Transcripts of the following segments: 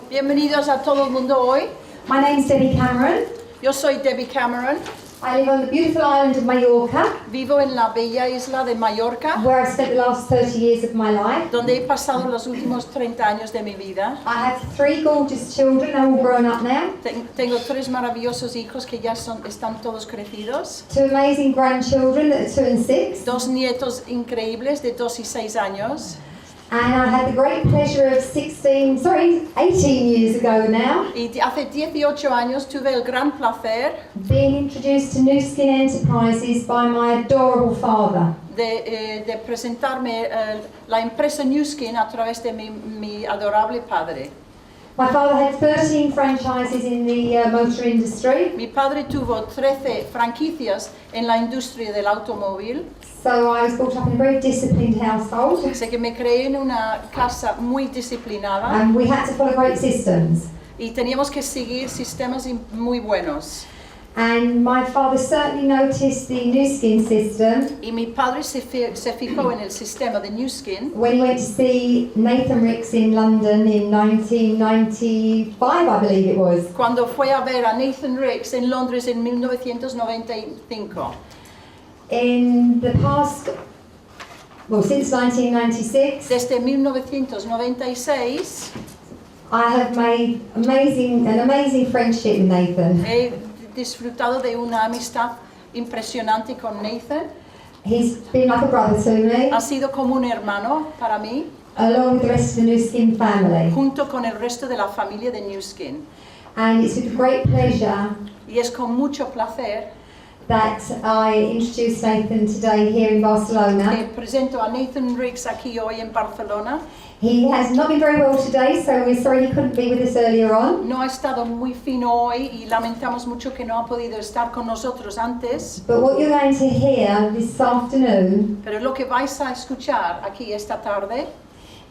Bienvenidos a todo el mundo hoy. My name's Debbie Cameron. Yo soy Debbie Cameron. I live on the beautiful island of Mallorca, Vivo en la bella isla de Mallorca, where I've spent the last 30 years of my life. donde he pasado los últimos 30 años de mi vida. I have 3 gorgeous children, they're all grown up now. Tengo 3 maravillosos hijos que ya están todos crecidos. 2 amazing grandchildren that are 2 and 6. 2 nietos increíbles de 2 y 6 años. And I had the great pleasure of 18 years ago now, Y hace 18 años tuve el gran placer being introduced to New Skin Enterprises by my adorable father. de presentarme la empresa New Skin a través de mi adorable padre. My father had 13 franchises in the motor industry, Mi padre tuvo 13 franquicias en la industria del automóvil. so I was brought up in a very disciplined household, Así que me creé en una casa muy disciplinada and we had to follow great systems. y teníamos que seguir sistemas muy buenos. And my father certainly noticed the New Skin system Y mi padre se fijó en el sistema de New Skin when he went to see Nathan RICKS in London in 1995, I believe it was. cuando fue a ver a Nathan RICKS en Londres en 1995. In the past, well, since 1996, Desde 1996 I have made an amazing friendship with Nathan. he disfrutado de una amistad impresionante con Nathan. He's been like a brother to me, Ha sido como un hermano para mí, along with the rest of the New Skin family. junto con el resto de la familia de New Skin. And it's with great pleasure Y es con mucho placer that I introduce Nathan today here in que Barcelona. presento a Nathan RICKS aquí hoy en Barcelona. He has not been very well today, so we're sorry he couldn't be with us earlier on. No ha estado muy fino hoy y lamentamos mucho que no ha podido estar con nosotros antes, But what you're going to hear this afternoon pero lo que vais a escuchar aquí esta tarde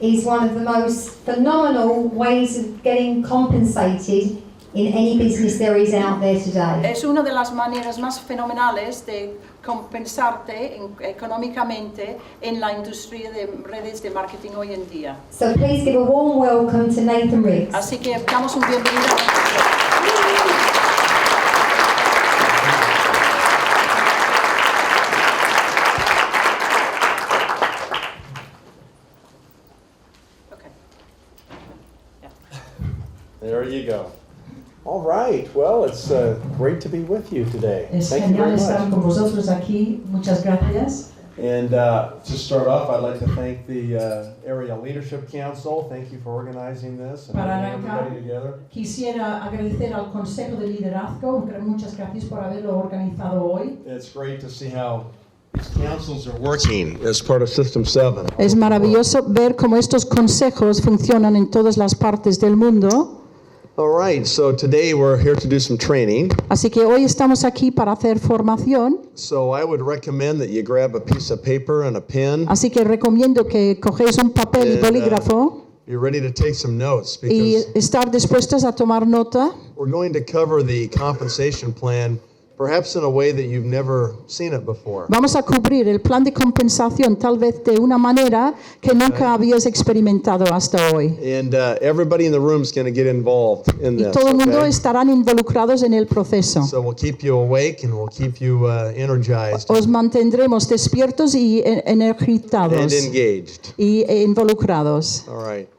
is one of the most phenomenal ways of getting compensated in any business there is out there today. es una de las maneras más fenomenales de compensarte económicamente en la industria de redes de marketing hoy en día. So please give a warm welcome to Nathan RICKS. Así que damos un bienvenido a Okay. Yeah. There you go. All right. Well, it's great to be with you today. Es Thank you genial very estar much. con vosotros aquí. Muchas gracias. And to start off, I'd like to thank the Area Leadership Council. Thank you for organizing this and Para bringing arrancar, everybody together. quisiera agradecer al Consejo de Liderazgo. Muchas gracias por haberlo organizado hoy. It's great to see how these councils are working as part of System 7. Es maravilloso ver cómo estos consejos funcionan en todas las partes del mundo. All right. So today we're here to do some training. Así que hoy estamos aquí para hacer formación. So I would recommend that you grab a piece of paper and a pen. Así que recomiendo que cogéis un papel y bolígrafo Be ready to take some notes y because estar dispuestos a tomar nota. we're going to cover the compensation plan perhaps in a way that you've never seen it before. Vamos a cubrir el plan de compensación tal vez de una manera que nunca habías experimentado hasta hoy. And everybody in the room is going to get involved in Y this. todo el mundo Okay? estarán involucrados en el proceso. So we'll keep you awake and we'll keep you energized Os mantendremos despiertos y and energizados engaged. y involucrados. All right.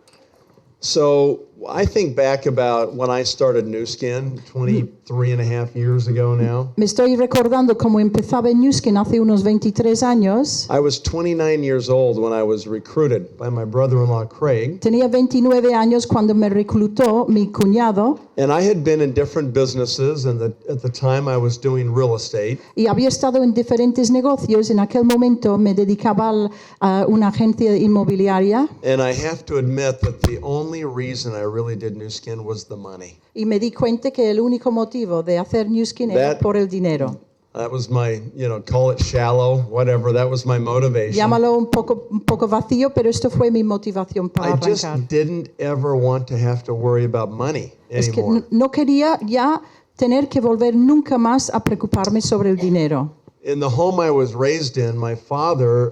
So I think back about when I started New Skin 23 and a half years ago now. Me estoy recordando cómo empezaba en New Skin hace unos 23 años. I was 29 years old when I was recruited by my brother-in-law Craig. Tenía 29 años cuando me reclutó mi cuñado And I had been in different businesses, and at the time I was doing real estate. y había estado en diferentes negocios. En aquel momento me dedicaba a una agencia inmobiliaria And I have to admit that the only reason I really did New Skin was the money. y me di cuenta que el único motivo de hacer New Skin era por el dinero. That was my, call it shallow, whatever. That was my motivation. Llámalo un poco vacío, pero esto fue mi motivación para I just arrancar. didn't ever want to have to worry about money Es que anymore. no quería ya tener que volver nunca más a preocuparme sobre el dinero. In the home I was raised in, my father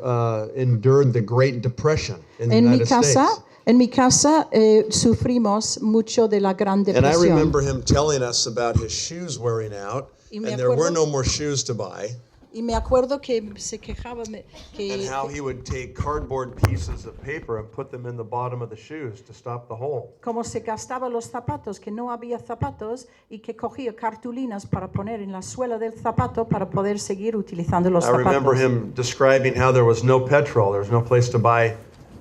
endured the Great Depression in the En mi United casa, States. En mi casa sufrimos mucho de la Gran And I Depresión. remember him telling us about his shoes wearing out, Y me and there were acuerdo- no more shoes to buy, Y me acuerdo que se quejaba and que how he would take cardboard pieces of paper and put them in the bottom of the shoes to stop the hole. como se gastaba los zapatos, que no había zapatos y que cogía cartulinas para poner en la suela del zapato para poder seguir utilizando los I remember zapatos. him describing how there was no petrol, there was no place to buy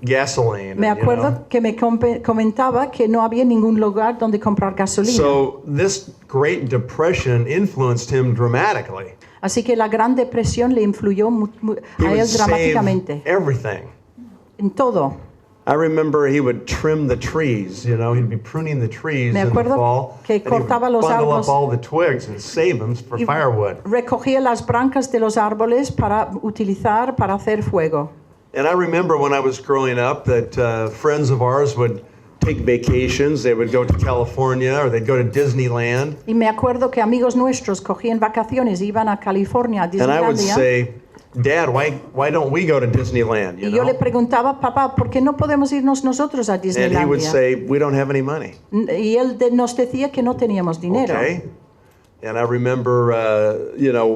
gasoline. Me and, acuerdo que me comentaba que no había ningún lugar donde comprar gasolina. So this Great Depression influenced him dramatically. Así que la Gran Depresión le influyó He a would él save dramáticamente, everything. en todo. I remember he would trim the trees, he'd be pruning the trees Me in the acuerdo fall, que and he would cortaba los bundle árboles up all the twigs and save them for y firewood. recogía las branquias de los árboles para utilizar para hacer fuego. And I remember when I was growing up that friends of ours would take vacations. They would go to California or they'd go to Disneyland. Y me acuerdo que amigos nuestros cogían vacaciones, iban a California, a And I would Disneylandia, say, Dad, why don't we go to Disneyland? y yo le preguntaba, papá, ¿por qué no podemos irnos nosotros a And he would Disneylandia? say, we don't have any money. Y él nos decía que no teníamos dinero. Okay. And I remember,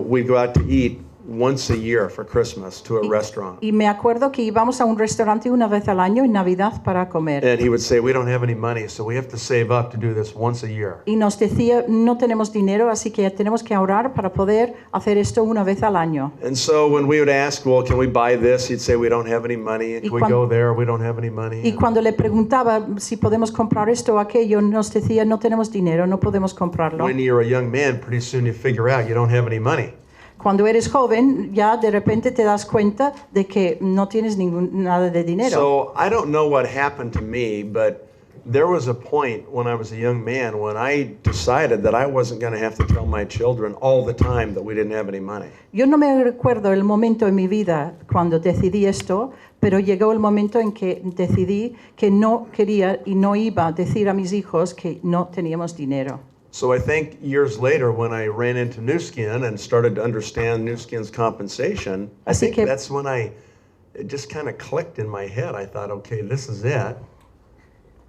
we'd go out to eat once a year for Christmas to a restaurant. Y me acuerdo que íbamos a un restaurante una vez al año en Navidad para comer. And he would say, we don't have any money, so we have to save up to do this once a year. Y nos decía, no tenemos dinero, así que tenemos que ahorrar para poder hacer esto una vez al año. And so when we would ask, well, can we buy this? He'd say, we don't have any money. And Y can we cuan- go there? We don't have any money. Y cuando le preguntaba si podemos comprar esto o aquello, nos decía, no tenemos dinero, no podemos comprarlo. When you're a young man, pretty soon you figure out you don't have any money. Cuando eres joven, ya de repente te das cuenta de que no tienes nada de dinero. So I don't know what happened to me, but there was a point when I was a young man when I decided that I wasn't going to have to tell my children all the time that we didn't have any money. Yo no me recuerdo el momento en mi vida cuando decidí esto, pero llegó el momento en que decidí que no quería y no iba a decir a mis hijos que no teníamos dinero. So I think years later, when I ran into New Skin and started to understand New Skin's compensation, I Así think que- that's when it just kind of clicked in my head. I thought, okay, this is it.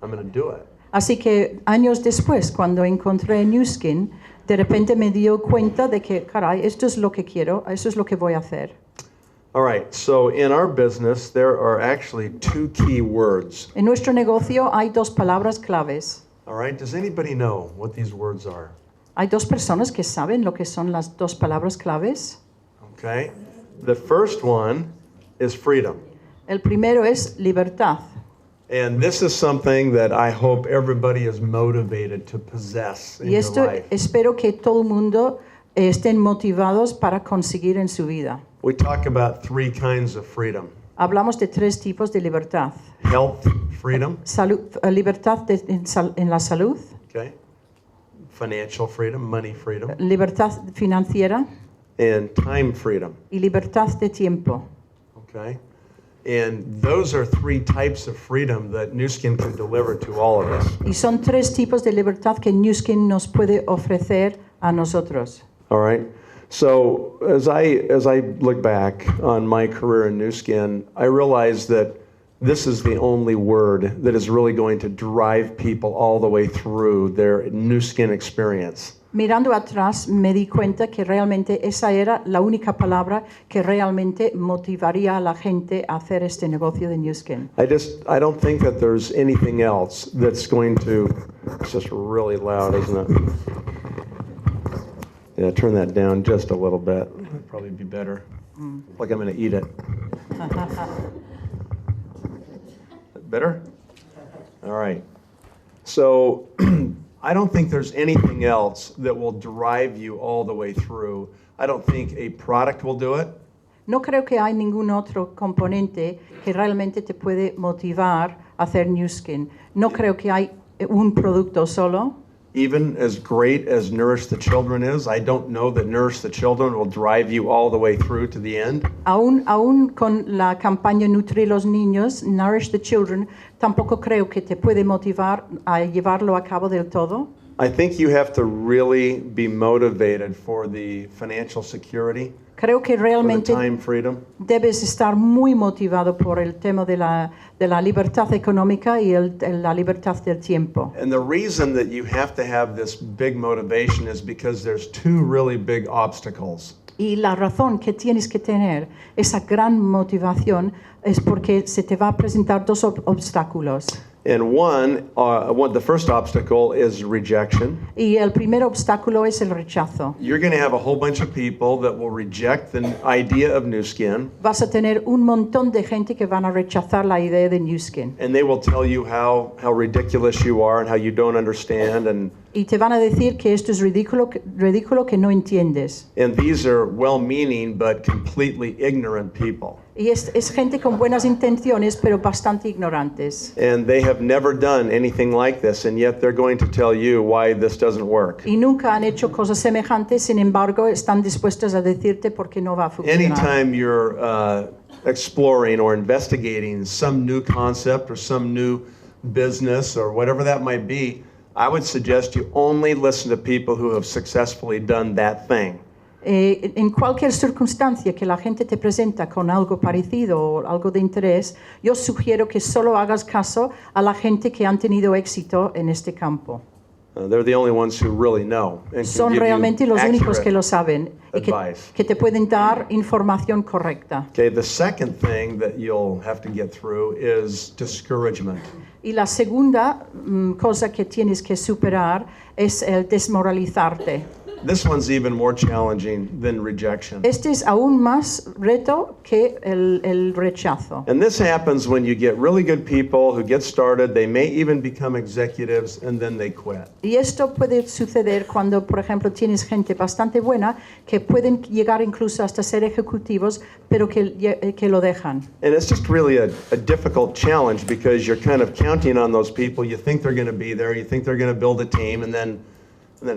I'm going to do it. Así que años después, cuando encontré New Skin, de repente me dio cuenta de que, caray, esto es lo que quiero, eso es lo que voy a hacer. All right, so in our business, there are actually two key words. En nuestro negocio hay dos palabras claves. All right, does anybody know what these words are? Hay dos personas que saben lo que son las dos palabras claves. Okay, the first one is freedom. El primero es libertad. And this is something that I hope everybody is motivated to possess in Y your esto life. espero que todo el mundo estén motivados para conseguir en su vida. We talk about three kinds of freedom. Hablamos de tres tipos de libertad. Health freedom, Libertad en la salud, okay? Financial freedom, money freedom, libertad financiera and time freedom, y libertad de tiempo. okay? And those are three types of freedom that New Skin can deliver to all of us. Y son tres tipos de libertad que New Skin nos puede ofrecer a nosotros. All right. So as I look back on my career in New Skin, I realized that this is the only word that is really going to drive people all the way through their New Skin experience. Mirando atrás me di cuenta que realmente esa era la única palabra que realmente motivaría a la gente a hacer este negocio de New Skin. I don't think that there's anything else that's going to, it's just really loud, isn't it? Yeah, turn that down just a little bit. That'd probably be better. Like I'm going to eat it. Better? All right. So I don't think there's anything else that will drive you all the way through. I don't think a product will do it. No creo que hay ningún otro componente que realmente te puede motivar a hacer New Skin. No creo que hay un producto solo. Even as great as Nourish the Children is, I don't know that Nourish the Children will drive you all the way through to the end. Aún con la campaña Nutrir los Niños, Nourish the Children, tampoco creo que te puede motivar a llevarlo a cabo del todo. I think you have to really be motivated for the financial security. Creo que for the realmente time freedom. debes estar muy motivado por el tema de la libertad económica y la libertad del tiempo. And the reason that you have to have this big motivation is because there's two really big obstacles. Y la razón que tienes que tener esa gran motivación es porque se te va a presentar dos obstáculos. And the first obstacle is rejection. Y el primer obstáculo es el rechazo. You're going to have a whole bunch of people that will reject the idea of New Skin, Vas a tener un montón de gente que van a rechazar la idea de New Skin. and they will tell you how ridiculous you are and how you don't understand. Y te van a decir que esto es ridículo que no entiendes. And these are well-meaning but completely ignorant people. Y es gente con buenas intenciones, pero bastante ignorantes. And they have never done anything like this, and yet they're going to tell you why this doesn't work. Y nunca han hecho cosas semejantes, sin embargo, están dispuestas a decirte por qué no va a funcionar. Anytime you're exploring or investigating some new concept or some new business or whatever that might be, I would suggest you only listen to people who have successfully done that thing. En cualquier circunstancia que la gente te presenta con algo parecido o algo de interés, yo sugiero que solo hagas caso a la gente que han tenido éxito en este campo. They're the only ones who really know and can Son give realmente you los únicos que accurate lo saben y advice. que te pueden dar información correcta. Okay, the second thing that you'll have to get through is discouragement. Y la segunda cosa que tienes que superar es el desmoralizarte. This one's even more challenging than rejection. Este es aún más reto que el rechazo. And this happens when you get really good people who get started, they may even become executives, and then they quit. Y esto puede suceder cuando, por ejemplo, tienes gente bastante buena que pueden llegar incluso hasta ser ejecutivos, pero que lo dejan. And it's just really a difficult challenge because you're kind of counting on those people. You think they're going to be there, you think they're going to build a team, and then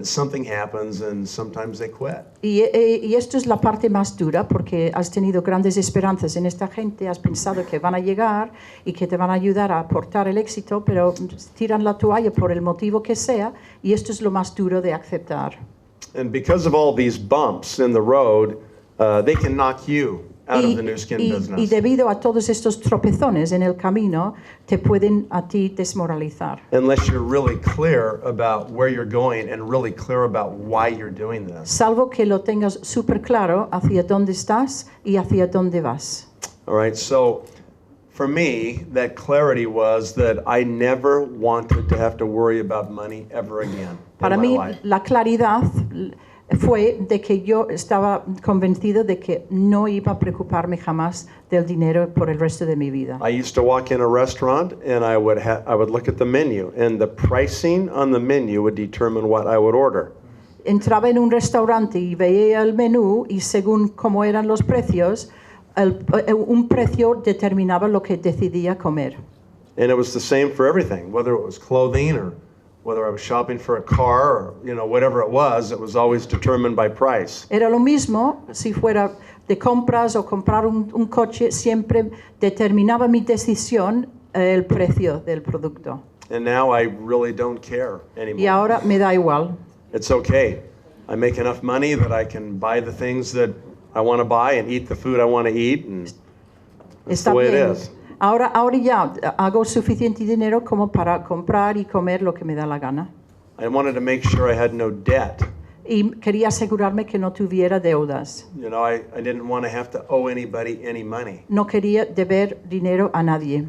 something happens and sometimes they quit. Y esto es la parte más dura porque has tenido grandes esperanzas en esta gente, has pensado que van a llegar y que te van a ayudar a aportar el éxito, pero tiran la toalla por el motivo que sea y esto es lo más duro de aceptar. And because of all these bumps in the road, they can knock you out of the New Skin Y business. debido a todos estos tropezones en el camino, te pueden a ti desmoralizar. Unless you're really clear about where you're going and really clear about why you're doing this. Salvo que lo tengas súper claro hacia dónde estás y hacia dónde vas. All right, so for me, that clarity was that I never wanted to have to worry about money ever again Para in my mí, life. la claridad fue de que yo estaba convencido de que no iba a preocuparme jamás del dinero por el resto de mi vida. I used to walk in a restaurant and I would look at the menu, and the pricing on the menu would determine what I would order. Entraba en un restaurante y veía el menú y según cómo eran los precios, un precio determinaba lo que decidía comer. And it was the same for everything, whether it was clothing or whether I was shopping for a car or whatever it was always determined by price. Era lo mismo si fuera de compras o comprar un coche, siempre determinaba mi decisión el precio del producto. And now I really don't care anymore. Y ahora me da igual. It's okay. I make enough money that I can buy the things that I want to buy and eat the food I want to eat, and that's Está the way bien. it is. Ahora ya hago suficiente dinero como para comprar y comer lo que me da la gana. I wanted to make sure I had no debt. Y quería asegurarme que no tuviera deudas. I didn't want to have to owe anybody any money. No quería deber dinero a nadie.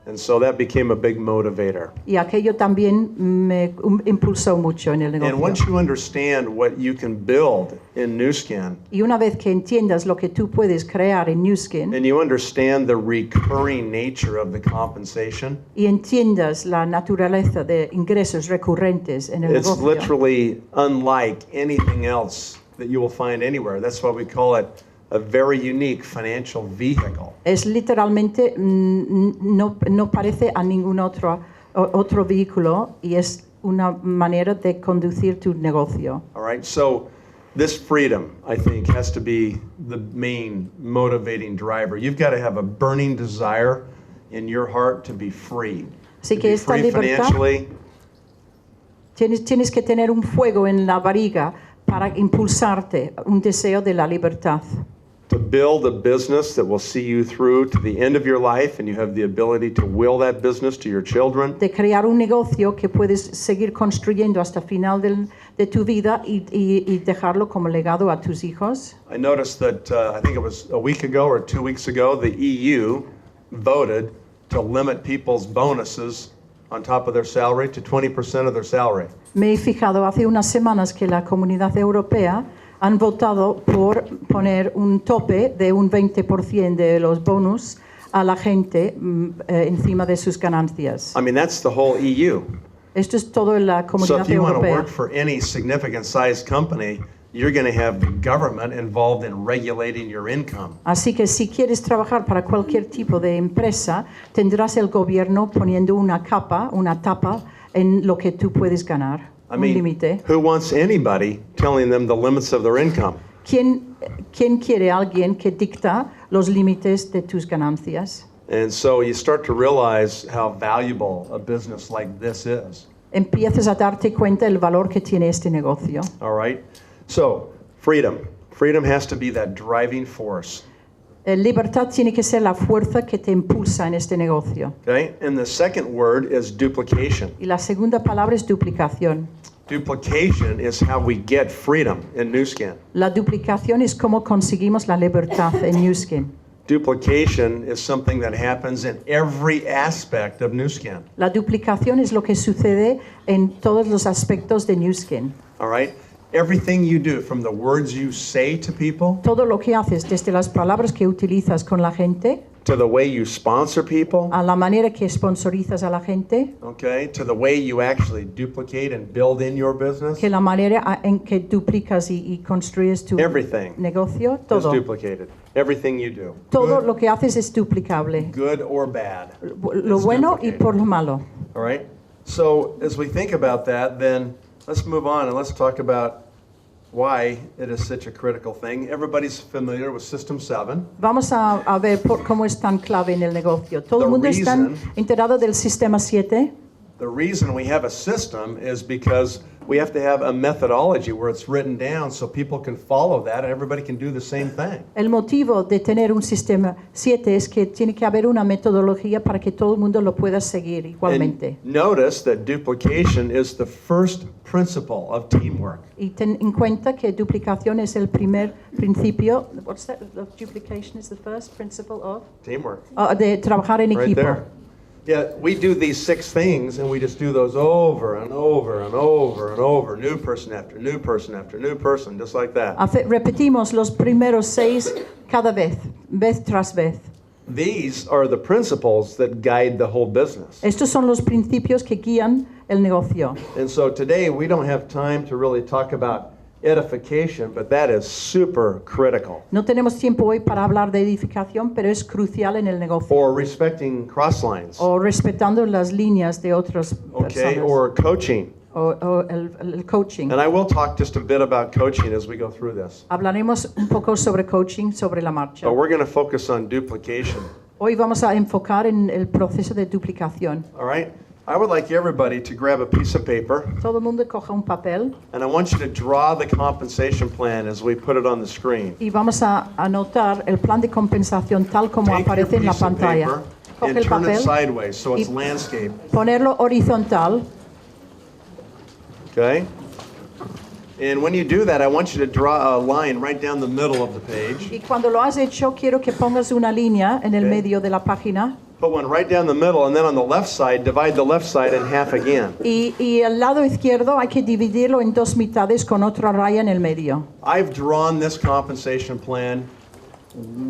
And so that became a big motivator. Y aquello también me impulsó mucho en el And negocio. once you understand what you can build in New Skin, Y una vez que entiendas lo que tú puedes crear en New Skin and you understand the recurring nature of the compensation, y entiendas la naturaleza de ingresos recurrentes en el it's negocio, literally unlike anything else that you will find anywhere. That's why we call it a very unique financial vehicle. es literalmente no parece a ningún otro vehículo y es una manera de conducir tu negocio. All right, so this freedom, I think, has to be the main motivating driver. You've got to have a burning desire in your heart to be free. Así To que be esta free libertad, financially, tienes que tener un fuego en la barriga para impulsarte, un deseo de la libertad. to build a business that will see you through to the end of your life, and you have the ability to will that business to your children. De crear un negocio que puedes seguir construyendo hasta final de tu vida y dejarlo como legado a tus hijos. I noticed that, I think it was a week ago or 2 weeks ago, the EU voted to limit people's bonuses on top of their salary to 20% of their salary. Me he fijado hace unas semanas que la Comunidad Europea han votado por poner un tope de un 20% de los bonus a la gente encima de sus ganancias. I mean, that's the whole EU. Esto es todo en la So Comunidad if you want to Europea. work for any significant sized company, you're going to have the government involved in regulating your income. Así que si quieres trabajar para cualquier tipo de empresa, tendrás el gobierno poniendo una tapa en lo que tú puedes ganar, I un mean, límite. who wants anybody telling them the limits of their income? ¿Quién quiere a alguien que dicta los límites de tus ganancias? And so you start to realize how valuable a business like this is. Empiezas a darte cuenta del valor que tiene este negocio. All right? So, freedom. Freedom has to be that driving force. Libertad tiene que ser la fuerza que te impulsa en este negocio. Okay? And the second word is duplication. Y la segunda palabra es duplicación. Duplication is how we get freedom in New Skin. La duplicación es cómo conseguimos la libertad en New Skin. Duplication is something that happens in every aspect of New Skin. La duplicación es lo que sucede en todos los aspectos de New Skin. All right? Everything you do, from the words you say to people, Todo lo que haces, desde las palabras que utilizas con la gente, to the way you sponsor people, a la manera que sponsorizas a la gente, okay, to the way you actually duplicate and build in your business, que la manera en que duplicas y construyes tu everything negocio, is todo. duplicated. Everything you do. Todo Good, lo que haces es duplicable. good or bad. Lo is bueno y duplicated. por lo malo. All right? So as we think about that, then let's move on and let's talk about why it is such a critical thing. Everybody's familiar with System 7. Vamos a ver cómo es tan clave en el negocio. Todo el mundo está enterado del sistema 7. The reason we have a system is because we have to have a methodology where it's written down so people can follow that and everybody can do the same thing. El motivo de tener un sistema 7 es que tiene que haber una metodología para que todo el mundo lo pueda seguir igualmente. And notice that duplication is the first principle of teamwork. Y ten en cuenta que duplicación es el primer principio. What's that? Duplication is the first principle of Teamwork. de trabajar en Right equipo. there. Yeah, we do these 6 things and we just do those over and over and over and over, new person after new person after new person, just like that. Repetimos los primeros 6 cada vez tras vez. These are the principles that guide the whole business. Estos son los principios que guían el negocio. And so today we don't have time to really talk about edification, but that is super critical. No tenemos tiempo hoy para hablar de edificación, pero es crucial en el negocio. Or respecting cross lines, O respetando las líneas de otras okay, personas. or coaching. O el coaching. And I will talk just a bit about coaching as we go through this. Hablaremos un poco sobre coaching, sobre la marcha. But we're going to focus on duplication. Hoy vamos a enfocar en el proceso de duplicación. All right? I would like everybody to grab a piece of paper, Todo el mundo coja un papel and I want you to draw the compensation plan as we put it on the screen. y vamos a anotar el plan de compensación tal como Take your aparece en la piece of pantalla. paper Coge and el turn it papel, sideways so it's y- landscape, ponerlo horizontal. okay? And when you do that, I want you to draw a line right down the middle of the page. Y cuando lo has hecho, quiero que pongas una línea en el Ok. medio de la página. Put one right down the middle, and then on the left side, divide the left side in half again. Y el lado izquierdo hay que dividirlo en 2 mitades con otra raya en el medio. I've drawn this compensation plan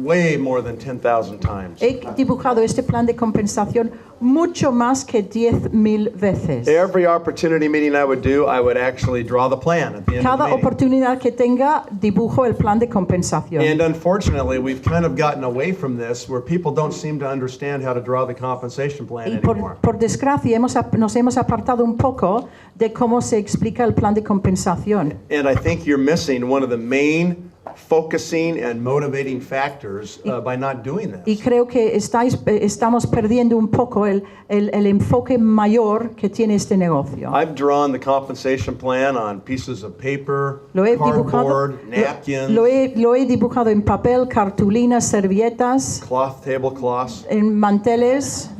way more than 10,000 times. He dibujado este plan de compensación mucho más que 10,000 veces. Every opportunity meeting I would do, I would actually draw the plan at the end of the Cada meeting. oportunidad que tenga, dibujo el plan de compensación. And unfortunately, we've kind of gotten away from this where people don't seem to understand how to draw the compensation plan Y anymore. por desgracia nos hemos apartado un poco de cómo se explica el plan de compensación. And I think you're missing one of the main focusing and motivating factors by not doing this. Y creo que estamos perdiendo un poco el enfoque mayor que tiene este negocio. I've drawn the compensation plan on pieces of paper, cardboard, napkins, lo he dibujado en papel, cartulinas, servilletas, cloth tablecloths, en manteles,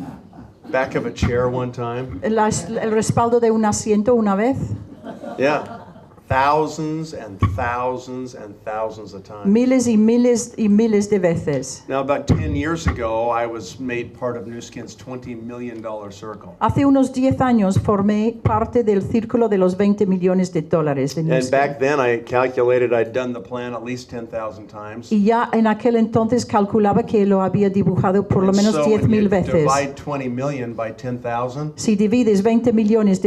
back of a chair one time. el respaldo de un asiento una vez. Yeah. Thousands and thousands and thousands of times. Miles y miles y miles de veces. Now, about 10 years ago, I was made part of Newskin's $20 million circle. Hace unos 10 años formé parte del círculo de los $20 millones de And back then, I calculated I'd done the plan at least 10,000 times. Y ya en aquel entonces calculaba que lo había dibujado por lo And menos so when you 10,000 veces. divide 20 million by 10,000, Si divides $20 millones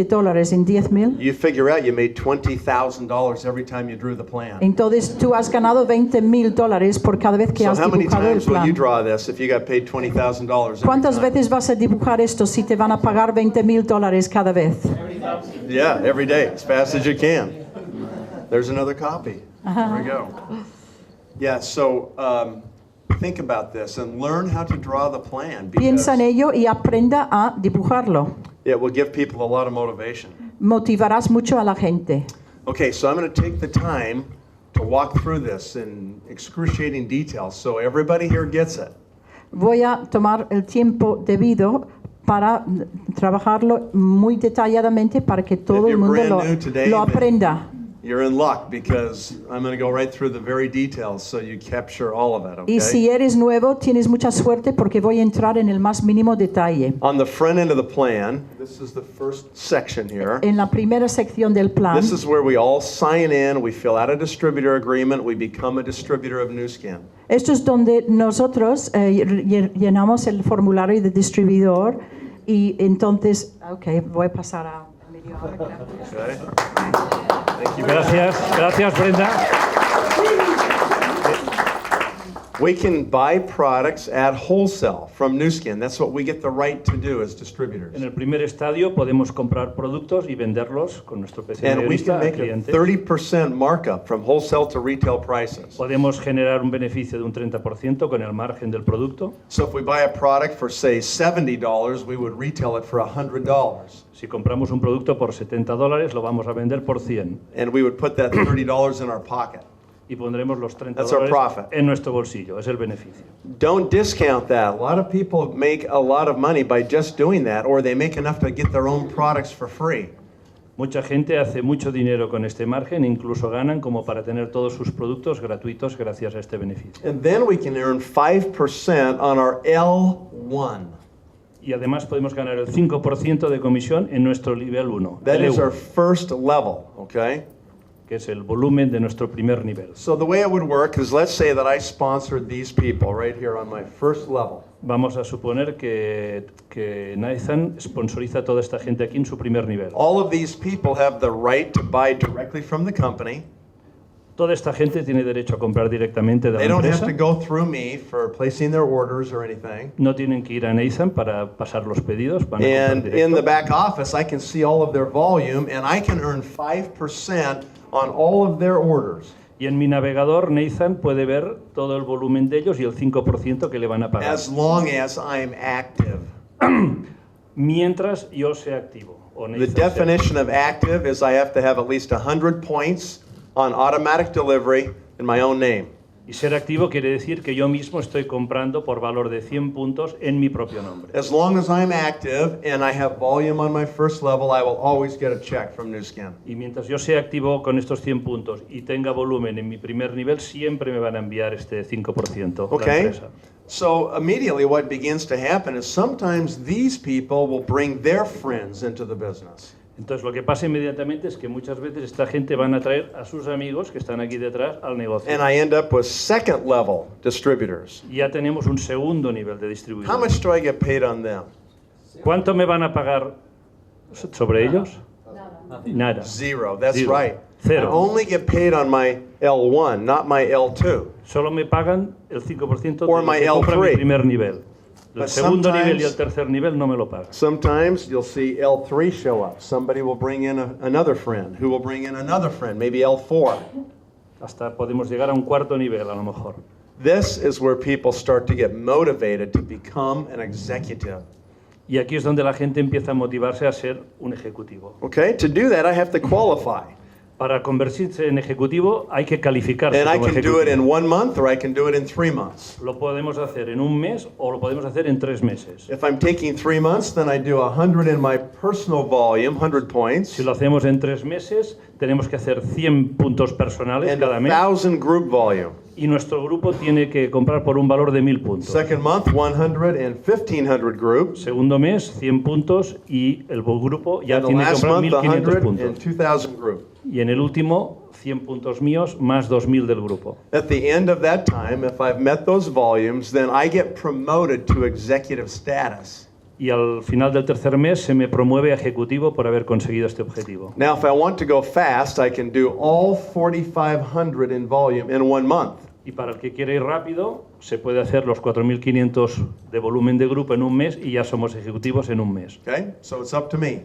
en 10,000, you figure out you made $20,000 every time you drew the plan. entonces tú has ganado $20,000 por cada vez que So has how many dibujado el times will you plan. draw this if you got paid $20,000? ¿Cuántas veces vas a dibujar esto si te van a pagar $20,000 cada vez? Yeah, every day, as fast as you can. There's another copy. There we go. Yeah, so think about this and learn how to draw the plan Piensa en because ello y aprenda a dibujarlo. it will give people a lot of motivation. Motivarás mucho a la gente. Okay, so I'm going to take the time to walk through this in excruciating detail so everybody here gets it. Voy a tomar el tiempo debido para trabajarlo muy detalladamente para que todo If el you're mundo brand new today, lo then aprenda. You're in luck because I'm going to go right through the very details so you capture all of it, Y okay? si eres nuevo, tienes mucha suerte porque voy a entrar en el más mínimo detalle. On the front end of the plan, this is the first section here. En la primera sección del plan, This is where we all sign in, we fill out a distributor agreement, we become a distributor of Newskin. esto es donde nosotros llenamos el formulario de distribuidor y entonces, voy a pasar a Emilio ahora. Okay? Thank you. Gracias Brenda. We can buy products at wholesale from Newskin. That's what we get the right to do as distributors. En el primer estadio podemos comprar productos y venderlos con nuestro precio And we mayorista can a make a clientes. 30% markup from wholesale to retail prices. Podemos generar un beneficio de un 30% con el margen del producto. So if we buy a product for, say, $70, we would retail it for $100. Si compramos un producto por $70, lo vamos a vender por 100 And we would put that $30 in our pocket. y pondremos los That's our $30 profit. en nuestro bolsillo. Es el beneficio. Don't discount that. A lot of people make a lot of money by just doing that, or they make enough to get their own products for free. Mucha gente hace mucho dinero con este margen, incluso ganan como para tener todos sus productos gratuitos gracias a este beneficio. And then we can earn 5% on our L1. Y además podemos ganar el 5% de comisión en nuestro nivel 1, That is L1, our first level, okay? que es el volumen de nuestro primer nivel. So the way it would work is, let's say that I sponsored these people right here on my first level. Vamos a suponer que Nathan sponsoriza a toda esta gente aquí en su primer nivel. All of these people have the right to buy directly from the company. Toda esta gente tiene derecho a comprar directamente de They la don't have empresa. to go through me for placing their orders or anything. No tienen que ir a Nathan para pasar los pedidos. Van a comprar And directo. in the back office, I can see all of their volume, and I can earn 5% on all of their orders, Y en mi navegador, Nathan puede ver todo el volumen de ellos y el 5% que le van a pagar. as long as I'm active. Mientras yo sea activo. O The Nathan sea definition of active is I have to have at least 100 points on automatic delivery in my own name. Y ser activo quiere decir que yo mismo estoy comprando por valor de 100 puntos en mi propio nombre. As long as I'm active and I have volume on my first level, I will always get a check from Newskin. Y mientras yo sea activo con estos 100 puntos y tenga volumen en mi primer nivel, siempre me van a enviar este 5% la Okay? empresa. So immediately what begins to happen is sometimes these people will bring their friends into the business. Entonces lo que pasa inmediatamente es que muchas veces esta gente van a traer a sus amigos que están aquí detrás al negocio. And I end up with second level distributors. Y ya tenemos un segundo nivel de How distribuidor. much do I get paid on them? ¿Cuánto me van a pagar sobre ellos? Nada. Zero. That's Zero. right. Cero. I only get paid on my L1, not my L2. Solo me pagan el 5% de Or lo my que compra mi L3. primer nivel. El But segundo nivel y el sometimes- tercer nivel no me lo pagan. Sometimes you'll see L3 show up. Somebody will bring in another friend who will bring in another friend, maybe L4. Hasta podemos llegar a un cuarto nivel, a lo mejor. This is where people start to get motivated to become an executive. Y aquí es donde la gente empieza a motivarse a ser un ejecutivo. Okay, to do that, I have to qualify. Para convertirse en ejecutivo hay que calificarse And I como can do it ejecutivo. in 1 month or I can do it in 3 months. Lo podemos hacer en un mes o lo podemos hacer en 3 meses. If I'm taking 3 months, then I do 100 in my personal volume, 100 points, Si lo hacemos en 3 meses, tenemos que hacer 100 puntos personales and cada mes 1,000 group volume. y nuestro grupo tiene que comprar por un valor de 1000 puntos. Second month, 100 and 1,500 groups. Segundo mes, 100 puntos y el grupo ya And the tiene que last comprar month, 1500 100 and puntos. 2,000 group. Y en el último, 100 puntos míos más 2000 del grupo. At the end of that time, if I've met those volumes, then I get promoted to executive status. Y al final del tercer mes se me promueve a ejecutivo por haber conseguido este objetivo. Now, if I want to go fast, I can do all 4,500 in volume in 1 month. Y para el que quiere ir rápido, se puede hacer los 4500 de volumen de grupo en un mes y ya somos ejecutivos en un mes. Okay? So it's up to me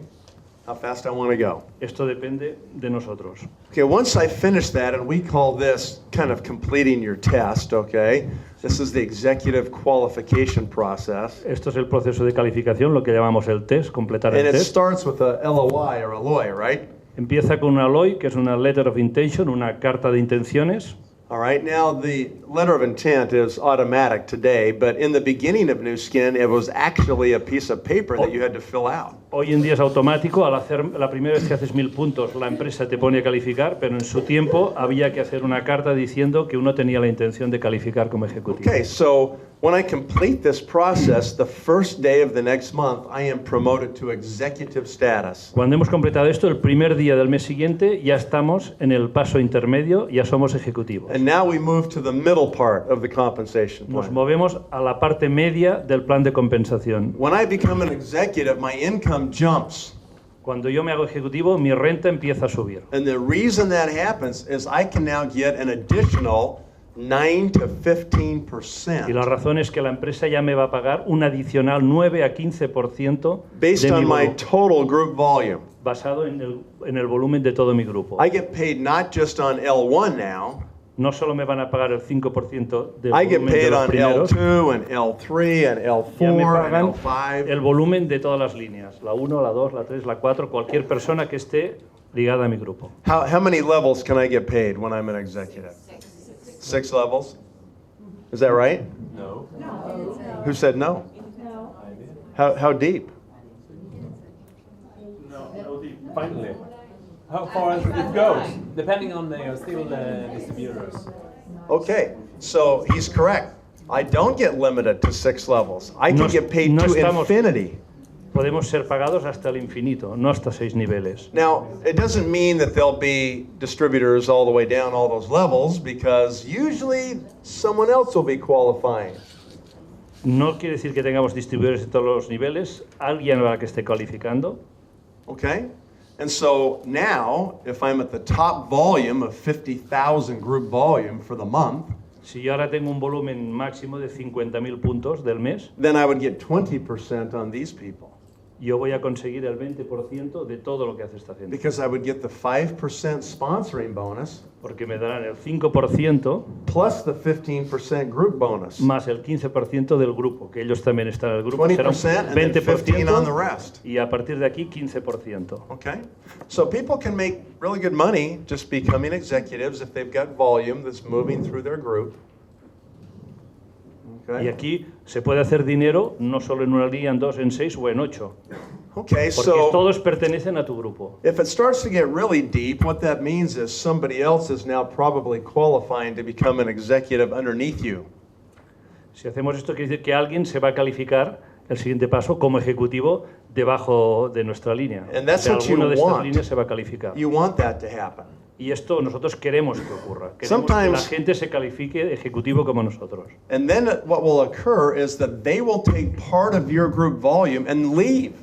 how fast I want to go. Esto depende de nosotros. Okay, once I finish that, and we call this kind of completing your test, okay? This is the executive qualification process. Esto es el proceso de calificación, lo que llamamos el test, completar And el it test. starts with a LOI or a LOI, right? Empieza con una LOI, que es una Letter of Intention, una carta de intenciones. All right, now the letter of intent is automatic today, but in the beginning of New Skin, it was actually a piece of paper that you had to fill out. Hoy en día es automático, al hacer la primera vez que haces 1000 puntos, la empresa te pone a calificar, pero en su tiempo había que hacer una carta diciendo que uno tenía la intención de calificar como ejecutivo. Okay, so when I complete this process, the first day of the next month, I am promoted to executive status. Cuando hemos completado esto, el primer día del mes siguiente ya estamos en el paso intermedio, ya somos ejecutivos. And now we move to the middle part of the compensation Nos plan. movemos a la parte media del plan de compensación. When I become an executive, my income jumps. Cuando yo me hago ejecutivo, mi renta empieza a subir. And the reason that happens is I can now get an additional 9 to Y la 15% razón es que la empresa ya me va a pagar un adicional 9 a 15% based de mi on my volumen, total group volume. basado en el volumen de todo mi grupo. I get paid not just on L1 now, No solo me van a pagar el 5% del I get volumen de paid los on primeros, L2 and L3 and ya me L4 pagan and L5. el volumen de todas las líneas, la 1, la 2, la 3, la 4, cualquier persona que esté ligada a mi grupo. How many levels can I get paid when I'm an executive? 6 levels? Is that right? No. Who said no? How deep? No, finally. How far it goes, depending on the still distributors. Okay, so he's correct. I don't get limited to 6 levels. I can No- get paid no to estamos- infinity. Podemos ser pagados hasta el infinito, no hasta 6 niveles. Now, it doesn't mean that there'll be distributors all the way down all those levels, because usually someone else will be qualifying. No quiere decir que tengamos distribuidores en todos los niveles, alguien va a que esté calificando. Okay? And so now, if I'm at the top volume of 50,000 group volume for the month, Si yo ahora tengo un volumen máximo de 50.000 puntos del mes, then I would get 20% on these people, yo voy a conseguir el 20% de todo lo que hace esta gente. because I would get the 5% sponsoring bonus Porque me darán el 5% plus the 15% group bonus. más el 15% del grupo, que ellos también están en el grupo, será un 20% and then 15 on the 20% rest. y a partir de aquí 15%. Okay? So people can make really good money just becoming executives if they've got volume that's moving through their group. Y Okay? aquí se puede hacer dinero no solo en una línea, en 2, en 6 o en 8, Okay, porque so todos pertenecen a tu grupo. if it starts to get really deep, what that means is somebody else is now probably qualifying to become an executive underneath you. Si hacemos esto, quiere decir que alguien se va a calificar el siguiente paso como ejecutivo debajo de nuestra línea. And that's De what you alguna de estas want. líneas se va a calificar. You want that to happen. Y esto nosotros queremos que ocurra. Queremos que la Sometimes- gente se califique ejecutivo como nosotros. And then what will occur is that they will take part of your group volume and leave.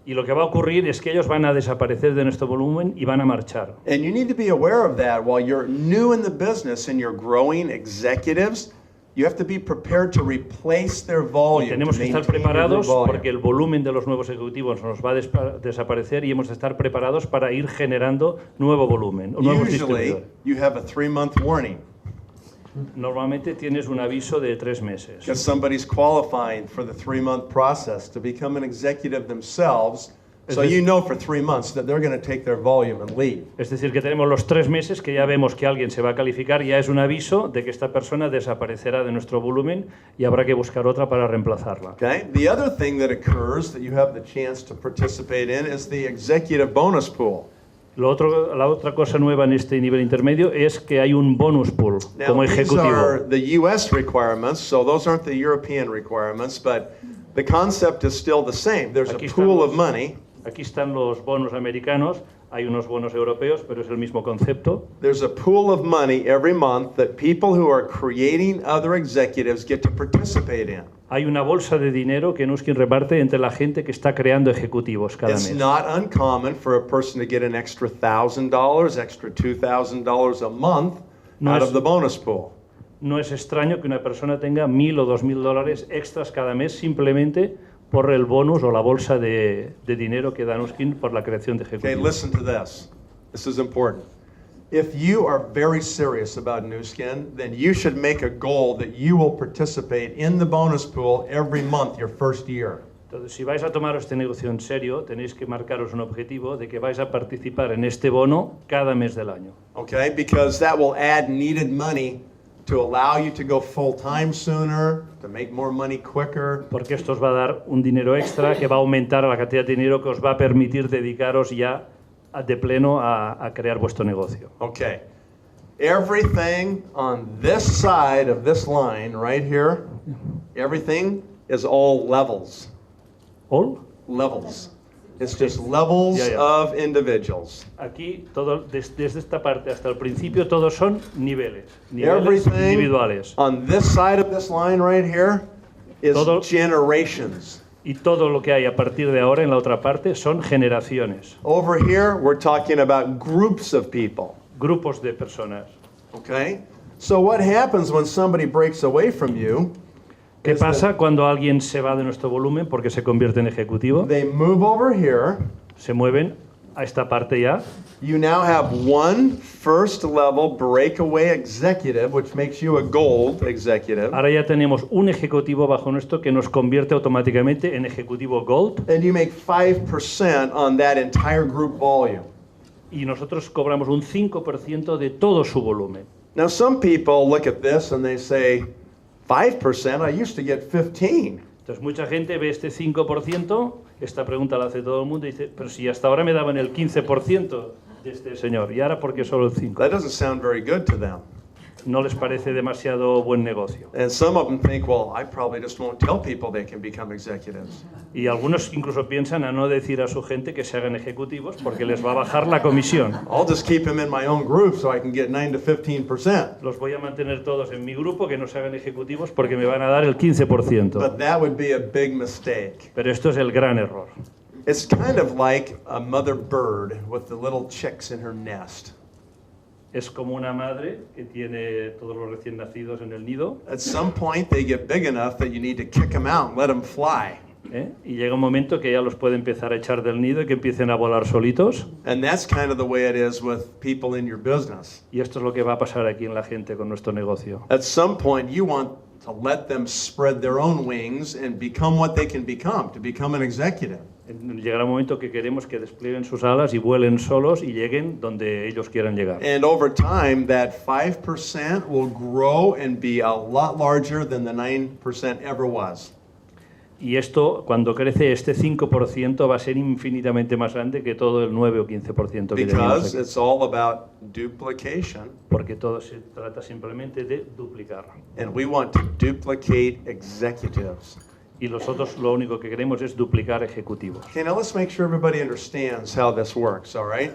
Y lo que va a ocurrir es que ellos van a desaparecer de nuestro volumen y van a marchar. And you need to be aware of that while you're new in the business and you're growing executives. You have to be prepared to replace their Y volume. tenemos to que estar maintain your preparados volume. porque el volumen de los nuevos ejecutivos nos va a desaparecer y hemos de estar preparados para ir generando nuevo volumen, nuevos Usually, distribuidores. you have a 3-month warning Normalmente tienes un aviso de 3 meses. because somebody's qualifying for the 3-month process to become an executive themselves. So Es you decir- know for 3 months that they're going to take their volume and leave. Es decir, que tenemos los 3 meses que ya vemos que alguien se va a calificar, ya es un aviso de que esta persona desaparecerá de nuestro volumen y habrá que buscar otra para reemplazarla. Okay? The other thing that occurs that you have the chance to participate in is the executive bonus pool. La otra cosa nueva en este nivel intermedio es que hay un bonus pool Now, como these ejecutivo. are the US requirements, so those aren't the European requirements, but the concept is still the same. There's a Aquí pool estamos. of money. Aquí están los bonos americanos, hay unos bonos europeos, pero es el mismo concepto. There's a pool of money every month that people who are creating other executives get to participate in. Hay una bolsa de dinero que Nuskin reparte entre la gente que está creando ejecutivos cada It's mes. not uncommon for a person to get an extra $1,000, extra $2,000 a month No out es- of the bonus pool. No es extraño que una persona tenga 1.000 o 2.000 dólares extras cada mes simplemente por el bonus o la bolsa de dinero que da Nuskin por la creación de Okay, ejecutivos. listen to this. This is important. If you are very serious about New Skin, then you should make a goal that you will participate in the bonus pool every month your first year. Entonces, si vais a tomaros este negocio en serio, tenéis que marcaros un objetivo de que vais a participar en este bono cada mes del año. Okay? Because that will add needed money to allow you to go full-time sooner, to make more money quicker. Porque esto os va a dar un dinero extra que va a aumentar la cantidad de dinero que os va a permitir dedicaros ya de pleno a crear vuestro negocio. Okay. Everything on this side of this line right here, everything is all levels. ¿All? Levels. It's just levels Yeah, yeah. of individuals. Aquí, todo, desde esta parte hasta el principio, todos son niveles Everything individuales. on this side of this line right here is Todo- generations. Y todo lo que hay a partir de ahora en la otra parte son generaciones, Over here, we're talking about groups of people. grupos de personas. Okay? So what happens when somebody breaks away from you? ¿Qué is that pasa cuando alguien se va de nuestro volumen porque se convierte en ejecutivo? They move over here. Se mueven a esta parte ya. You now have one first level breakaway executive, which makes you a gold executive. Ahora ya tenemos un ejecutivo bajo nuestro que nos convierte automáticamente en ejecutivo Gold And you make 5% on that entire group volume. y nosotros cobramos un 5% de todo su volumen. Now, some people look at this and they say, 5%? I used to get 15. Entonces mucha gente ve este 5%, esta pregunta la hace todo el mundo y dice, pero si hasta ahora me daban el 15% de este señor, ¿y ahora por qué solo el 5%? That doesn't sound very good to them. No les parece demasiado buen negocio. And some of them think, well, I probably just won't tell people they can become executives. Y algunos incluso piensan a no decir a su gente que se hagan ejecutivos porque les va a bajar la comisión. I'll just keep them in my own group so I can get 9 to 15%. Los voy a mantener todos en mi grupo, que no se hagan ejecutivos porque me van a dar el 15%. But that would be a big mistake. Pero esto es el gran error. It's kind of like a mother bird with the little chicks in her nest. Es como una madre que tiene todos los recién nacidos en el nido, At some point, they get big enough that you need to kick them out and let them fly. y llega un momento que ya los puede empezar a echar del nido y que empiecen a volar solitos. And that's kind of the way it is with people in your business. Y esto es lo que va a pasar aquí en la gente con nuestro negocio. At some point, you want to let them spread their own wings and become what they can become, to become an executive. Llegará un momento que queremos que desplieguen sus alas y vuelen solos y lleguen donde ellos quieran llegar. And over time, that 5% will grow and be a lot larger than the 9% ever was. Y esto, cuando crece este 5%, va a ser infinitamente más grande que todo el 9 o 15% que teníamos Because aquí. it's all about duplication, Porque todo se trata simplemente de duplicar. and we want to duplicate executives. Y nosotros lo único que queremos es duplicar ejecutivos. Okay, now let's make sure everybody understands how this works, all right?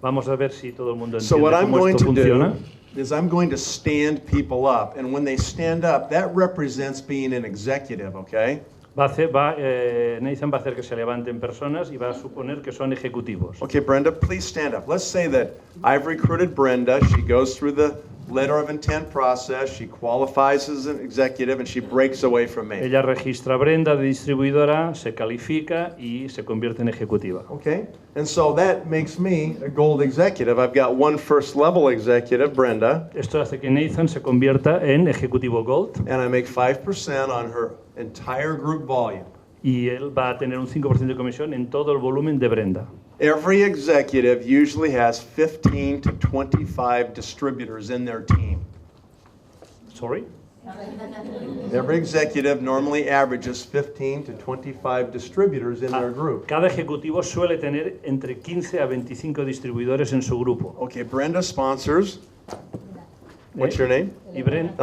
Vamos a ver si todo el mundo So entiende what I'm cómo going esto to funciona. do is I'm going to stand people up, and when they stand up, that represents being an executive, okay? Nathan va a hacer que se levanten personas y va a suponer que son ejecutivos. Okay, Brenda, please stand up. Let's say that I've recruited Brenda. She goes through the letter of intent process. She qualifies as an executive and she breaks away from me. Ella registra a Brenda de distribuidora, se califica y se convierte en ejecutiva. Okay? And so that makes me a gold executive. I've got one first level executive, Brenda, Esto hace que Nathan se convierta en ejecutivo Gold and I make 5% on her entire group volume. y él va a tener un 5% de comisión en todo el volumen de Brenda. Every executive usually has 15 to 25 distributors in their team. Sorry? Every executive normally averages 15 to 25 distributors in their group. Cada ejecutivo suele tener entre 15 a 25 distribuidores en su grupo. Okay, Brenda sponsors. What's your name? Y Brenda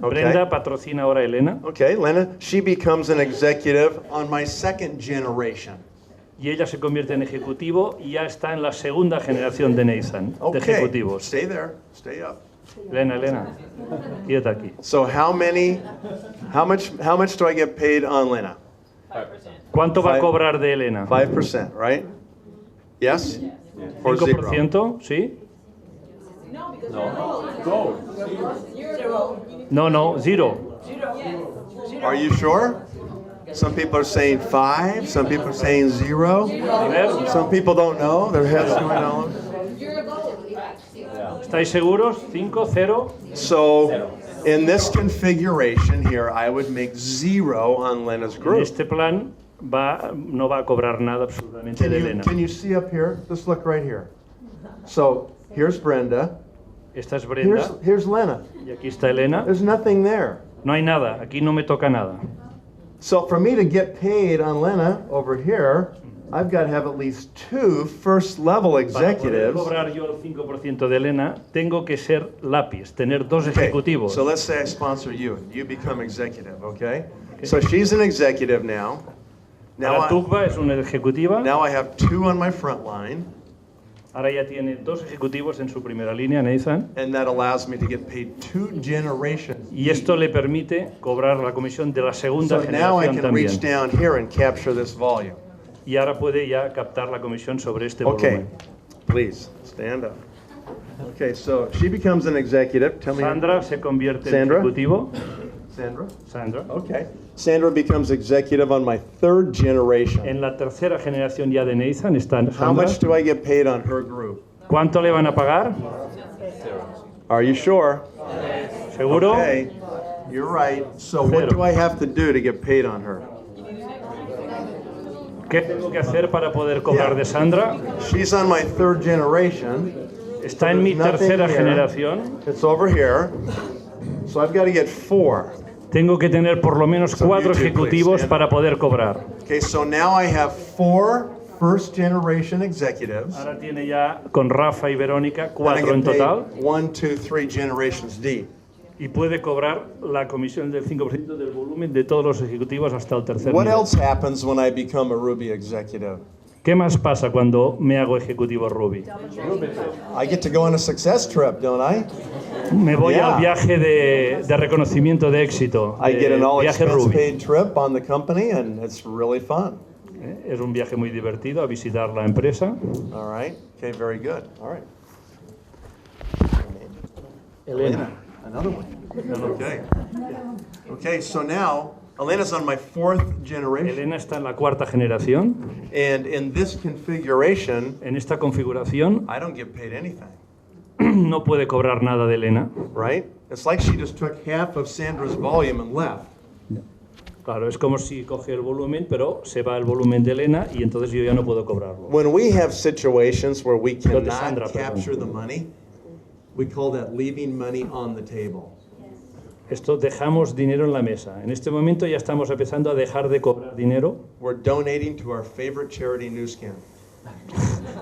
Okay. patrocina ahora a Elena Okay, Lena. She becomes an executive on my second generation. y ella se convierte en ejecutivo y ya está en la segunda generación de Nathan, de Okay, ejecutivos. stay there, stay up. Elena, quédate aquí. So how much do I get paid on Lena? ¿Cuánto va a Five- cobrar de Elena? 5%, right? Yes? Or 0? 5%, ¿sí? Gold. No, zero. Are you sure? Some people are saying 5, some people are saying 0. A ver, Some people don't know, their heads going all over. ¿estáis seguros? 5, 0. So in this configuration here, I would make 0 on Lena's En group. este plan no va a cobrar nada absolutamente de Elena. Can you see up here? Just look right here. So here's Brenda, Esta es Brenda here's Lena. y aquí está Elena. There's nothing there. No hay nada, aquí no me toca nada. So for me to get paid on Lena over here, I've got to have at least 2 first level Para poder executives. cobrar yo el 5% de Elena, tengo que ser lápiz, tener 2 Okay, ejecutivos. so let's say I sponsor you. You become executive, okay? So she's an executive now. Ahora Tukba es una ejecutiva, Now I have 2 on my front line, ahora ya tiene 2 ejecutivos en su primera línea, Nathan, and that allows me to get paid 2 generations. y esto le permite cobrar la comisión de la segunda So now I generación can reach también. down here and capture this volume. Y ahora puede ya captar la comisión sobre este Okay, volumen. please stand up. Okay, so she becomes an executive. Tell me. Sandra se convierte Sandra? en ejecutivo. Sandra. Sandra. Okay. Sandra becomes executive on my 3rd generation. En la tercera generación ya de Nathan está How Sandra. much do I get paid on her group? ¿Cuánto le van a pagar? Are you sure? ¿Seguro? Okay, you're right. So what Cero. do I have to do to get paid on her? ¿Qué tengo que hacer para poder cobrar de Sandra? She's on my 3rd generation. Está en mi There's nothing tercera here. generación. It's over here. So I've got to get 4. Tengo que tener por lo menos So 4 you two, please, ejecutivos stand para poder cobrar. Okay, so now I have 4 first generation executives. Ahora tiene ya con Rafa y Verónica And I 4 en get paid total 1, 2, 3 generations deep. y puede cobrar la comisión del 5% del volumen de todos los ejecutivos hasta el tercer What nivel. else happens when I become a Ruby executive? ¿Qué más pasa cuando me hago ejecutivo Ruby? I get to go on a success trip, don't I? Me voy Yeah. al viaje de reconocimiento de éxito, I get an all viaje expense Ruby. paid trip on the company and it's really fun. Es un viaje muy divertido a visitar la empresa. All right. Okay, very good. All right. Elena. Another one. Okay. Okay, so now Elena's on my 4th generation. Elena está en la 4ª generación. And in this configuration, En esta configuración I don't get paid anything, no puede cobrar nada de Elena. right? It's like she just took half of Sandra's volume and left. Claro, es como si coge el volumen, pero se va el volumen de Elena y entonces yo ya no puedo cobrarlo. When we have situations where we Lo de Sandra, cannot perdón. capture the money, we call that leaving money on the table. Esto dejamos dinero en la mesa. En este momento ya estamos empezando a dejar de cobrar dinero We're donating to our favorite charity, New Skin.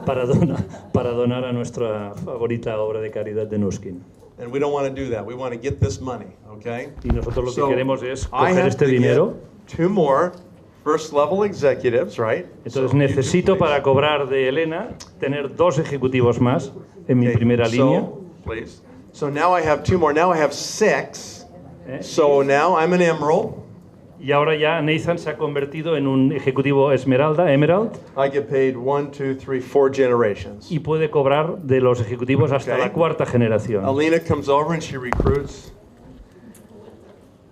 para donar a nuestra favorita obra de caridad de Nuskin. And we don't want to do that. We want to get this money, okay? Y nosotros lo que So, queremos es I coger have este to dinero. get 2 more first level executives, right? Entonces So you necesito two, para please. cobrar de Elena tener 2 ejecutivos más en mi Okay, primera línea. Please. So now I have 2 more. Now I have 6. ¿eh? So now I'm an emerald. Y ahora ya Nathan se ha convertido en un ejecutivo Emerald, I get paid 1, 2, 3, 4 generations. y puede cobrar de los ejecutivos hasta Okay. la cuarta generación. Alina comes over and she recruits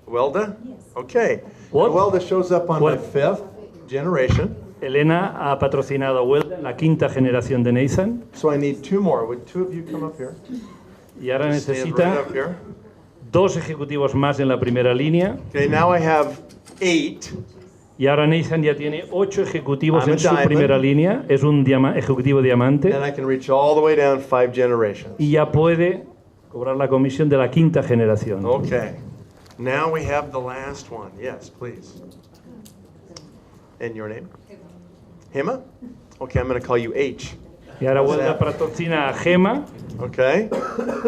Welda? Okay. What? Welda shows up on my What? 5th generation. Elena ha patrocinado a Welda en la quinta generación de Nathan So I need 2 more. Would 2 of you come up here? y ahora Stand necesita right up here. 2 ejecutivos más en la primera línea. Okay, now I have 8. Y ahora Nathan ya tiene 8 ejecutivos I'm a en su diamond. primera línea. Es un ejecutivo diamante. And I can reach all the way down 5 generations. Y ya puede cobrar la comisión de la quinta generación. Okay. Now we have the last one. Yes, please. And your name? Hema? Okay, I'm going to call you H. Y ahora What's Welda that? patrocina a Gema. Okay.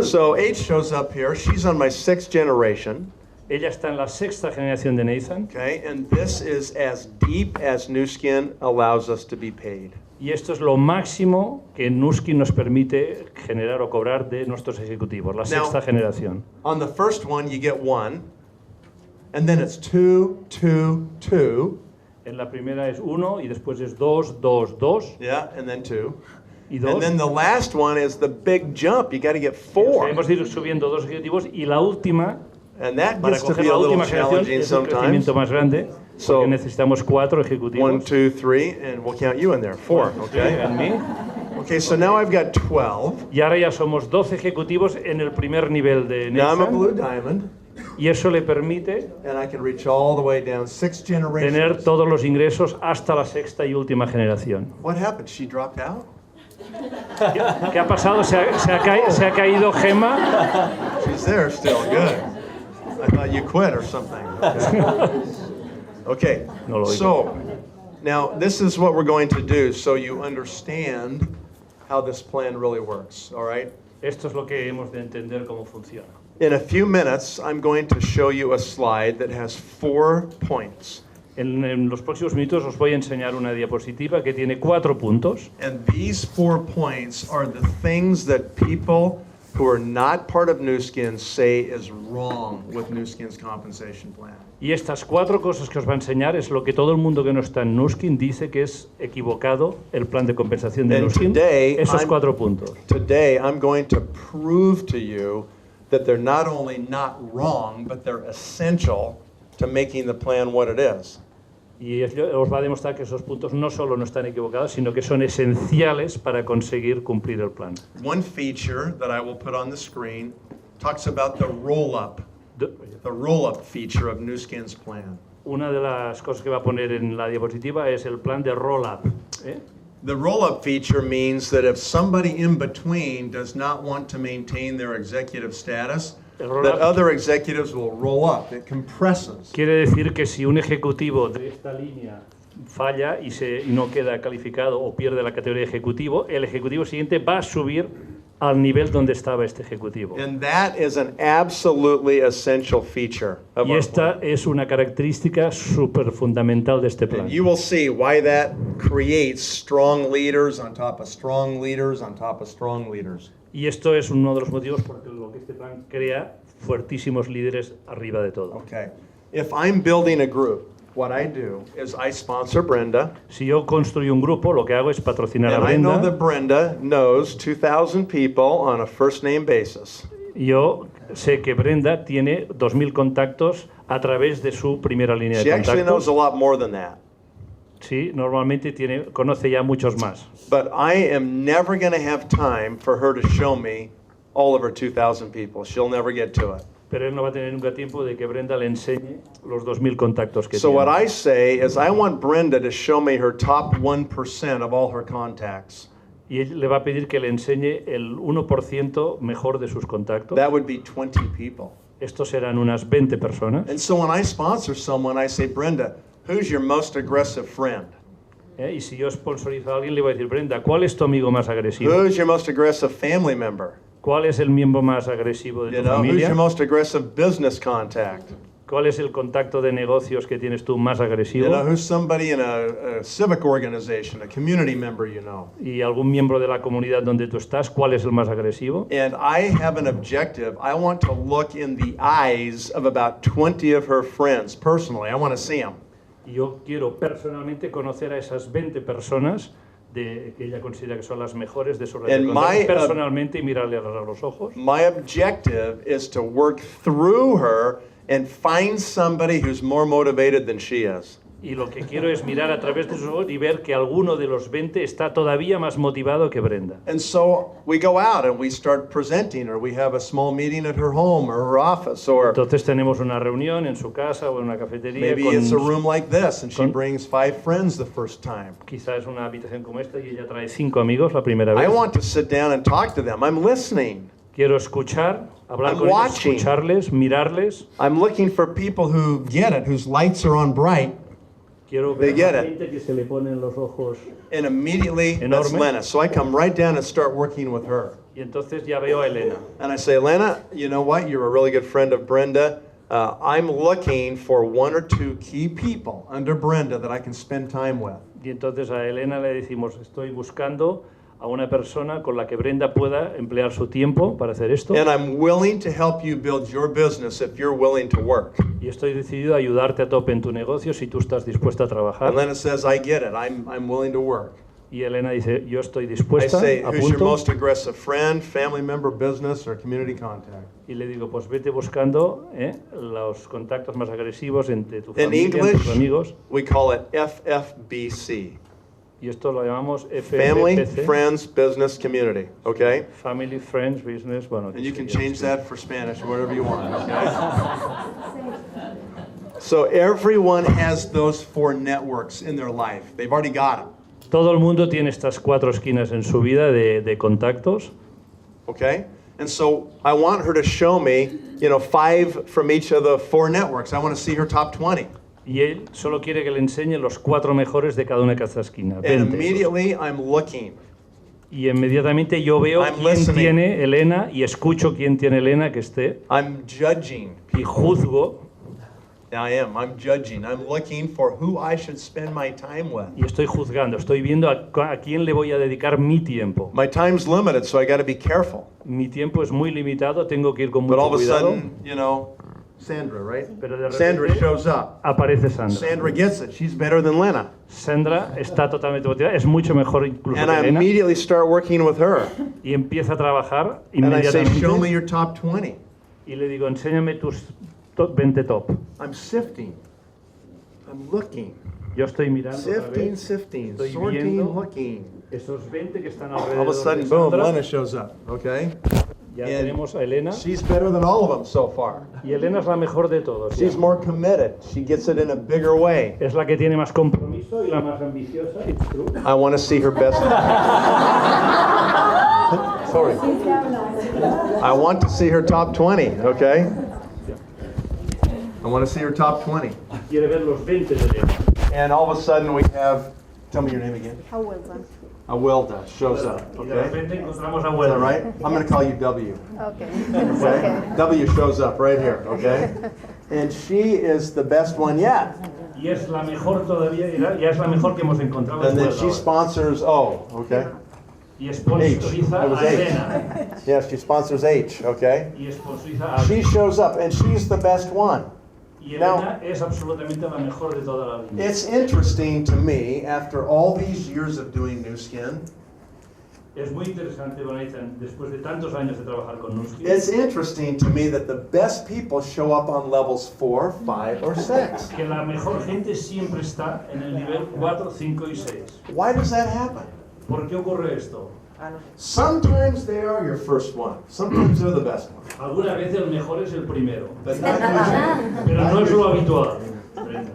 So H shows up here. She's on my 6th generation. Ella está en la sexta generación de Nathan. Okay, and this is as deep as New Skin allows us to be paid. Y esto es lo máximo que Nuskin nos permite generar o cobrar de nuestros ejecutivos, la Now- sexta generación. On the first one, you get 1, and then it's 2, 2, 2, En la primera es 1 y después es 2, 2, 2 yeah, and then 2. y And 2. then the last one is the big jump. You got to get 4. Hemos ido subiendo 2 ejecutivos y la última, And that para gets to coger be la a little última generación, challenging es un sometimes. crecimiento más grande, So- porque necesitamos 4 1, ejecutivos. 2, 3, and we'll count you in there. 4, okay? En mí. Okay, so now I've got 12. Y ahora ya somos 12 ejecutivos en el primer nivel de Now I'm a Nathan, blue diamond, y eso le permite and I can reach all the way down 6 tener generations. todos los ingresos hasta la sexta y última generación. What happened? She dropped out? ¿Qué ha pasado? ¿Se ha caído Gema? She's there still. Good. I thought you quit or something. Okay. No lo oigo. So, now this is what we're going to do so you understand how this plan really works, all right? Esto es lo que hemos de entender cómo funciona. In a few minutes, I'm going to show you a slide that has 4 points. En los próximos minutos os voy a enseñar una diapositiva que tiene 4 puntos. And these 4 points are the things that people who are not part of New Skin say is wrong with New Skin's compensation plan. Y estas 4 cosas que os va a enseñar es lo que todo el mundo que no está en Nuskin dice que es equivocado el plan de compensación de And Nuskin. today, Esos I'm- 4 puntos. Today, I'm going to prove to you that they're not only not wrong, but they're essential to making the plan what it is. Y os va a demostrar que esos puntos no solo no están equivocados, sino que son esenciales para conseguir cumplir el plan. One feature that I will put on the screen talks about the roll-up feature of New Skin's plan. Una de las cosas que va a poner en la diapositiva es el plan de roll-up. ¿eh? The roll-up feature means that if somebody in between does not want to maintain their executive status, El that roll-up other executives will roll up. It compresses. quiere decir que si un ejecutivo de esta línea falla y no queda calificado o pierde la categoría de ejecutivo, el ejecutivo siguiente va a subir al nivel donde estaba este ejecutivo. And that is an absolutely essential feature of Y our esta plan. es una característica súper fundamental de este plan. And you will see why that creates strong leaders on top of strong leaders on top of strong leaders. Y esto es uno de los motivos por lo que este plan crea fuertísimos líderes arriba de todo. Okay. If I'm building a group, what I do is I sponsor Brenda, Si yo construyo un grupo, lo que hago es patrocinar a and I know Brenda. that Brenda knows 2,000 people on a first name basis. Yo sé que Brenda tiene 2.000 contactos a través de su primera línea She de actually knows contactos. a lot more than that. Sí, normalmente conoce ya muchos más. But I am never going to have time for her to show me all of her 2,000 people. She'll never get to it. Pero él no va a tener nunca tiempo de que Brenda le enseñe los 2.000 contactos que So tiene. what I say is I want Brenda to show me her top 1% of all her contacts. Y él le va a pedir que le enseñe el 1% mejor de sus contactos. That would be 20 people. Estos serán unas 20 personas. And so when I sponsor someone, I say, Brenda, who's your most aggressive friend? Y si yo sponsorizo a alguien, le voy a decir, Brenda, ¿cuál es tu amigo más agresivo? Who's your most aggressive family member? ¿Cuál es el miembro más agresivo de You tu know, who's familia? your most aggressive business contact? ¿Cuál es el contacto de negocios que tienes tú más You agresivo? know, who's somebody in a civic organization, a community member you know? Y algún miembro de la comunidad donde tú estás, ¿cuál es el más agresivo? And I have an objective. I want to look in the eyes of about 20 of her friends personally. I want to see them. Y yo quiero personalmente conocer a esas 20 personas que ella considera que son las mejores de su red de And contactos my, personalmente y mirarle a los ojos. My objective is to work through her and find somebody who's more motivated than she is. Y lo que quiero es mirar a través de sus ojos y ver que alguno de los 20 está todavía más motivado que Brenda. And so we go out and we start presenting, or we have a small meeting at her home or her office, or Entonces tenemos una reunión en su casa o en una cafetería maybe con, it's a room like this and she con- brings 5 friends the first time. quizás es una habitación como esta y ella trae 5 amigos la primera I vez. want to sit down and talk to them. I'm listening. Quiero escuchar, hablar I'm con ellos, watching. escucharles, mirarles. I'm looking for people who get it, whose lights are on bright, Quiero They ver get a it. gente que se le ponen los ojos. and immediately that's Enorme. Lena. So I come right down and start working with her. Y entonces ya veo a Elena. And I say, Lena, you know what? You're a really good friend of Brenda. I'm looking for 1 or 2 key people under Brenda that I can spend time with. Y entonces a Elena le decimos, estoy buscando a una persona con la que Brenda pueda emplear su tiempo para hacer esto. And I'm willing to help you build your business if you're willing to work. Y estoy decidido a ayudarte a tope en tu negocio si tú estás dispuesta a trabajar. And Lena says, I get it. I'm willing to work. Y Elena dice, yo estoy I dispuesta, say, a who's your punto. most aggressive friend, family member, business, or community contact? Y le digo, pues vete buscando los contactos más agresivos entre tu In familia, entre tus English, amigos. we call it FFBC. Y esto lo llamamos Family, FFBC. friends, business, community. Okay? Family, Friends, Business, bueno. And you can sería change esto. that for Spanish, whatever you want, okay? So everyone has those 4 networks in their life. They've already got them, Todo el mundo tiene estas 4 esquinas en su vida de contactos. okay? And so I want her to show me, 5 from each of the 4 networks. I want to see her top 20. Y él solo quiere que le enseñe los 4 mejores de cada una de cada esquina. And 20. immediately I'm looking. Y inmediatamente yo veo I'm quién listening. tiene Elena y escucho quién tiene Elena que esté I'm judging. y juzgo I'm judging. I'm looking for who I should spend my time with. y estoy juzgando. Estoy viendo a quién le voy a dedicar mi tiempo. My time's limited, so I got to be careful. Mi tiempo es muy limitado, tengo que ir con But all mucho of a cuidado. sudden, Sandra, right? Pero de Sandra repente shows up. aparece Sandra. Sandra gets it. She's better than Lena. Sandra está totalmente motivada, es mucho mejor incluso And que I Elena. immediately start working with her. Y empieza a trabajar And I say, show me inmediatamente. your top 20. Y le digo, enséñame tus 20 top. I'm sifting. I'm looking. Yo estoy mirando otra Sifting, vez sifting, Estoy sorting, viendo. looking. esos 20 que están All of a alrededor sudden, de boom, Sandra. Lena shows up, okay? Ya And tenemos a Elena. She's better than all of them so far. Y Elena es la mejor de todos. She's more committed. She gets it in a bigger way. Es la que tiene más compromiso y la más ambiciosa. It's true. I want to see her best. Sorry. I want to see her top 20, okay? I want to see her top 20. Quiere ver los 20 de Elena. And all of a sudden we have, tell me your name again. Awilda shows up, Y de okay? repente encontramos a Is that Wendy. right? I'm going to call you W. Okay. Okay? W shows up right here, okay? And she is the best one yet. Y es la mejor todavía, ya es la mejor que hemos encontrado. And then después she ahora. sponsors O, okay? Y H. sponsoriza It was a H. Elena. Yes, she sponsors H, okay? Y sponsoriza a She shows up and she's the best one. Y Elena es absolutamente la mejor de toda la línea. It's interesting to me, after all these years of doing New Skin, Es muy interesante, Bonaitan, después de tantos años de trabajar con Nusky, it's interesting to me that the best people show up on levels 4, 5, or 6. que la mejor gente siempre está en el nivel 4, 5 y 6. Why does that happen? ¿Por qué ocurre esto? Sometimes they are your first one. Sometimes they're the best one. Alguna vez el mejor es el primero, But not usually. pero no es lo habitual.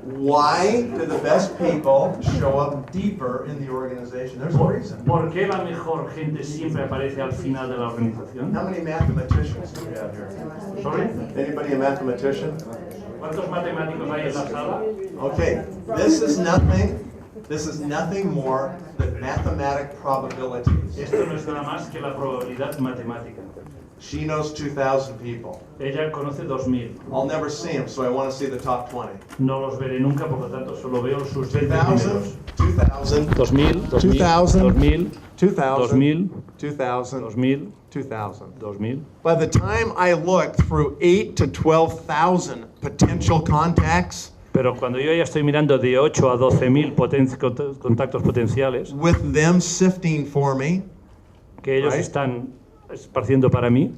Why do the best people show up deeper in the organization? There's a reason. ¿Por qué la mejor gente siempre aparece al final de la organización? How many mathematicians do we have here? ¿Sorry? Anybody a mathematician? ¿Cuántos matemáticos hay en la sala? Okay, this is nothing This is nothing more than mathematic probabilities. Esto no es nada más que la probabilidad matemática. She knows 2,000 people. Ella conoce 2000. I'll never see them, so I want to see the top 20. No los veré nunca, por lo tanto solo veo sus 20 2,000, primeros. 2,000, 2000, 2000, 2000, 2,000, 2000, 2,000, 2000, 2,000. 2000. By the time I look through 8 to 12,000 potential contacts, Pero cuando yo ya estoy mirando de 8 a 12.000 contactos potenciales, with them sifting for me, que ellos Right. están esparciendo para mí,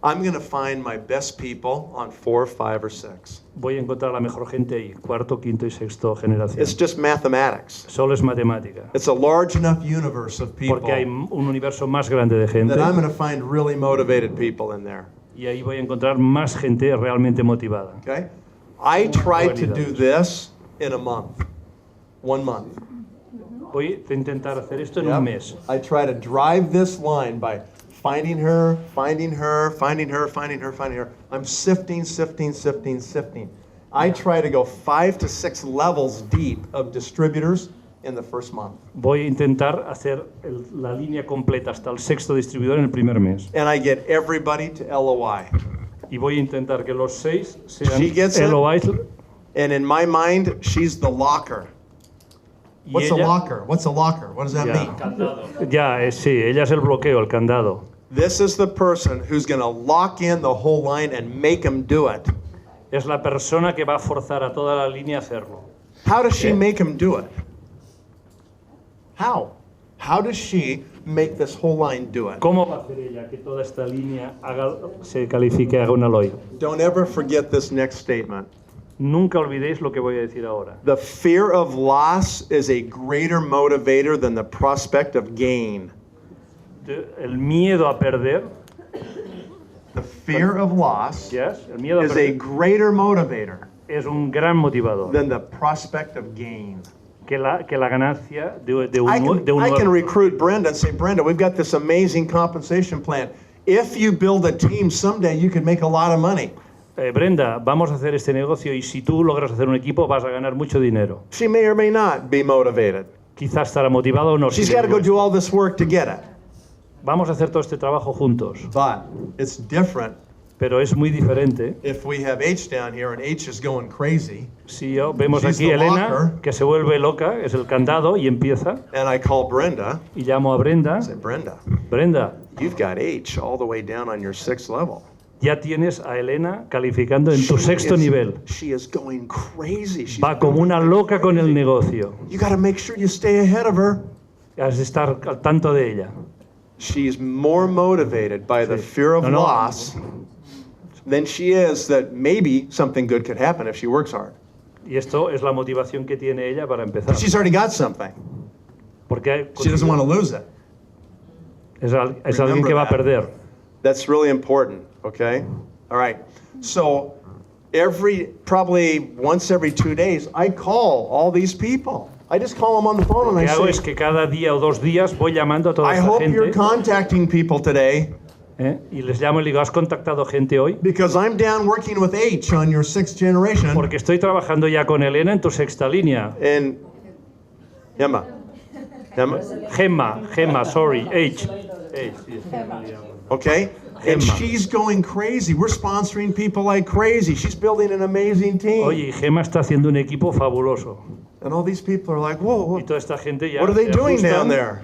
I'm going to find my best people on 4, 5, or 6. voy a encontrar la mejor gente ahí, cuarto, quinto y sexto generación. It's just mathematics. Solo es matemática. It's a large enough universe of people Porque hay un universo más grande de gente that I'm going to find really motivated people in there. y ahí voy a encontrar más gente realmente motivada. Okay? I tried to do this in a month. 1 month. Voy a intentar hacer esto en Yep. un mes. I try to drive this line by finding her, finding her, finding her, finding her, finding her. I'm sifting, sifting, sifting, sifting. I try to go 5 to 6 levels deep of distributors in the first month. Voy a intentar hacer la línea completa hasta el sexto distribuidor en el primer mes. And I get everybody to LOI. Y voy a intentar que los 6 sean She gets it. LOIs. And in my mind, she's the locker. Y What's a ella- locker? What's a locker? What does that mean? Sí, ella es el bloqueo, el candado. This is the person who's going to lock in the whole line and make them do it. Es la persona que va a forzar a toda la línea a hacerlo. How does she make them do it? How? How does she make this whole line do it? ¿Cómo va a hacer ella que toda esta línea se califique, haga un LOI? Don't ever forget this next statement. Nunca olvidéis lo que voy a decir ahora. The fear of loss is a greater motivator than the prospect of gain. El miedo a perder, The fear of loss yes, el miedo a is a perder greater motivator es un gran motivador than the prospect of gain. que la ganancia de un I can nuevo. recruit Brenda and say, Brenda, we've got this amazing compensation plan. If you build a team, someday you could make a lot of money. Brenda, vamos a hacer este negocio y si tú logras hacer un equipo vas a ganar mucho dinero. She may or may not be motivated. Quizás estará motivado o no. She's si got to le go do gusta. all this work to get it. Vamos a hacer todo este trabajo juntos, But it's different pero es muy diferente. if we have H down here and H is going crazy Si vemos She's aquí the a Elena, locker. que se vuelve loca, es el candado y empieza, and I call Brenda. y llamo a Brenda. I say, Brenda, Brenda, you've got H all the way down on your 6th level. ya tienes a Elena calificando en tu She sexto is- nivel. She is going crazy. She's Va como una loca con el negocio. You got to make sure you stay ahead of her. Has de estar al tanto de ella. She's more motivated by the fear of No, no. loss than she is that maybe something good could happen if she works hard. Y esto es la motivación que tiene ella para empezar. She's already got something. Porque She doesn't want to lose it. es alguien que va a Remember perder. That's really important, okay? All right. So probably once every 2 days, I call all these people. I just call them on the phone and Lo I que hago es say, que cada día o 2 días voy llamando a toda I esta hope you're gente contacting people today y les llamo y le digo, ¿has contactado gente hoy? because I'm down working with H on your 6th generation. Porque estoy trabajando ya con Elena en tu sexta línea. And Emma. Gemma, sorry, H. Okay? And Gemma. she's going crazy. We're sponsoring people like crazy. She's building an amazing team. Oye, y Gemma está haciendo un equipo fabuloso. And all these people are like, whoa, Y toda esta gente ya what are they se doing ajustan. down there?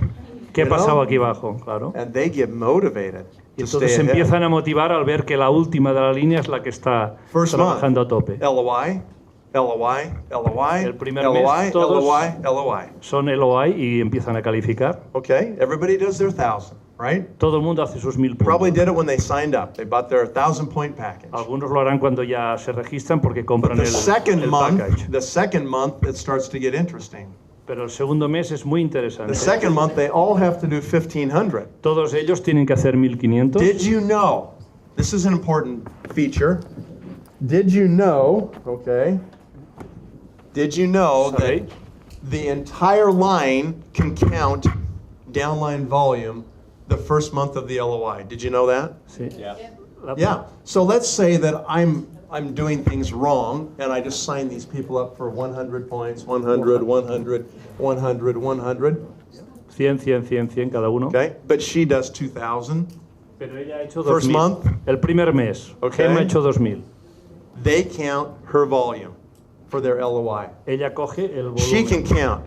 ¿Qué You know? pasaba aquí abajo? Claro. And they get motivated Y to stay entonces se ahead. empiezan a motivar al ver que la última de la línea es la que está First month. trabajando a tope. LOI, LOI, LOI, El primer LOI, mes, todos- LOI, LOI. Son LOI y empiezan a calificar. Okay? Everybody does their 1,000, right? Todo el mundo hace sus 1000 Probably puntos. did it when they signed up. They bought their 1,000-point package. Algunos lo harán cuando ya se registran porque compran The second el month, package. it starts to get interesting. Pero el segundo mes es muy interesante. The second month, they all have to do 1,500. Todos ellos tienen que hacer 1500. Did you know, this is an important feature, did you know Sorry. that the entire line can count downline volume the first month of the LOI? Did you know that? Sí. Yeah. Yeah. So let's say that I'm doing things wrong, and I just sign these people up for 100 points, 100, 100, 100, 100. 100 cada uno. Okay. But she does 2,000. Pero ella ha hecho First 2.000. month. El primer mes. Okay. Gemma ha hecho 2.000. They count her volume for their LOI. Ella coge el She can volumen. count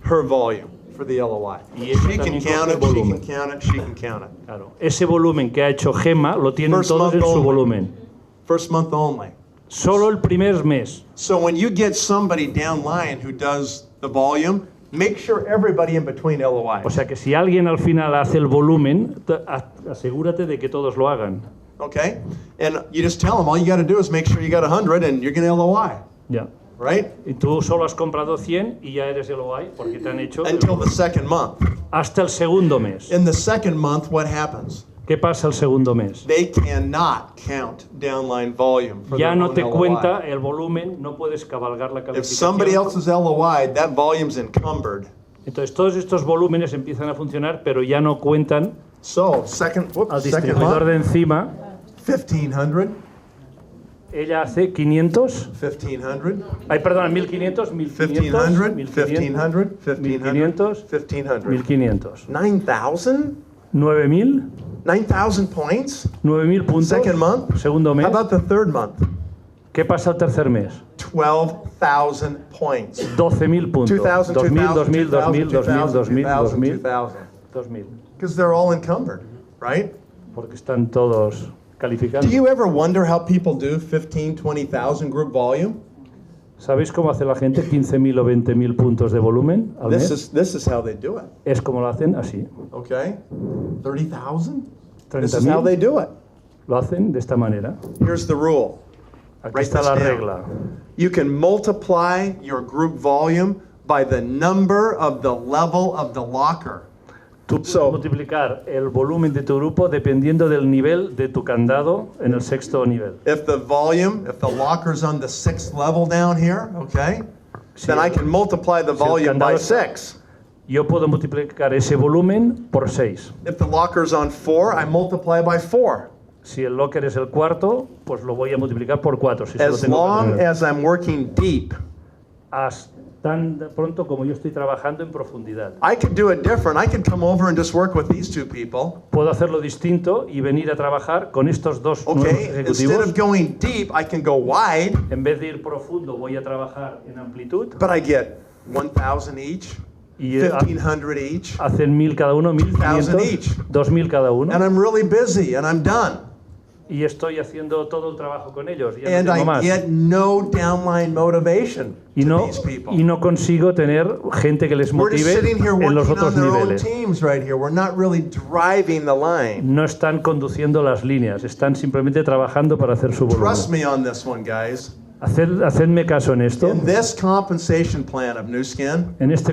her volume for the LOI. Y ella She can también count coge it, she volumen. can count it, she can count it. Claro. Ese volumen que ha hecho Gemma lo tienen First todos month en su only. volumen. First month only. Solo el primer mes. So when you get somebody downline who does the volume, make sure everybody in between LOI. O sea que si alguien al final hace el volumen, asegúrate de que todos lo hagan. Okay? And you just tell them all you got to do is make sure you got 100 and you're going to LOI. Ya. Right? Y tú solo has comprado 100 y ya eres LOI porque te han hecho el Until the volumen. second month. Hasta el segundo mes. In the second month, what happens? ¿Qué pasa el segundo mes? They cannot count downline volume for Ya their no own te LOI. cuenta el volumen, no puedes cabalgar la If somebody calificación. else's LOI, that volume's encumbered. Entonces todos estos volúmenes empiezan a funcionar, pero ya no cuentan So, second al second distribuidor month, de encima. 1,500, Ella hace 500, 1,500, ay perdón, 1500, 1500, 1,500, 1,500, 1500, 1,500, 1500. 9,000? 9000, 9,000 points? 9000 puntos. Second month? Segundo mes. How about the third month? ¿Qué pasa el tercer mes? 12,000 points. 12.000 puntos. 2,000, 2000, 2,000, 2000, 2000, 2000, 2000, 2000, 2,000. 2000. Because they're all encumbered, right? Porque están todos calificados. Do you ever wonder how people do 15,000, 20,000 group volume? ¿Sabéis cómo hace la gente 15.000 o 20.000 puntos de volumen al mes? This is how they do it, Es como lo hacen así. okay? 30,000? This is how they 30.000 do it. lo hacen de esta manera. Here's the rule. Aquí Write está this la down. regla. You can multiply your group volume by the number of the level of the locker. Tú puedes So- multiplicar el volumen de tu grupo dependiendo del nivel de tu candado en el sexto nivel. If the locker's on the 6th level down here, okay, then I can multiply the Si el volume by candado está- 6. Yo puedo multiplicar ese volumen por 6. If the locker's on 4, I multiply by 4. Si el locker es el cuarto, pues lo voy a multiplicar por 4. Si solo As tengo long cuatro. as I'm working deep. Tan pronto como yo estoy trabajando en profundidad. I could do it different. I could come over and just work with these two people. Puedo hacerlo distinto y venir a trabajar con estos dos nuevos Okay, instead ejecutivos. of going deep, I can go wide, En vez de ir profundo, voy a trabajar en amplitud. but I get 1,000 each, Y 1,500 each, hacen 1000 cada uno, 1500, each. 2000 cada uno. and I'm really busy and I'm done. Y estoy haciendo todo el trabajo con ellos. Ya And no tengo I más. get no downline motivation Y to no, these people. y no consigo tener gente que les We're just motive sitting here en los working otros on their own niveles. teams right here. We're not really driving the line. No están conduciendo las líneas, están simplemente trabajando para hacer su Trust volumen. me on this one, guys. Hacedme caso en esto. In this compensation plan of New Skin, En este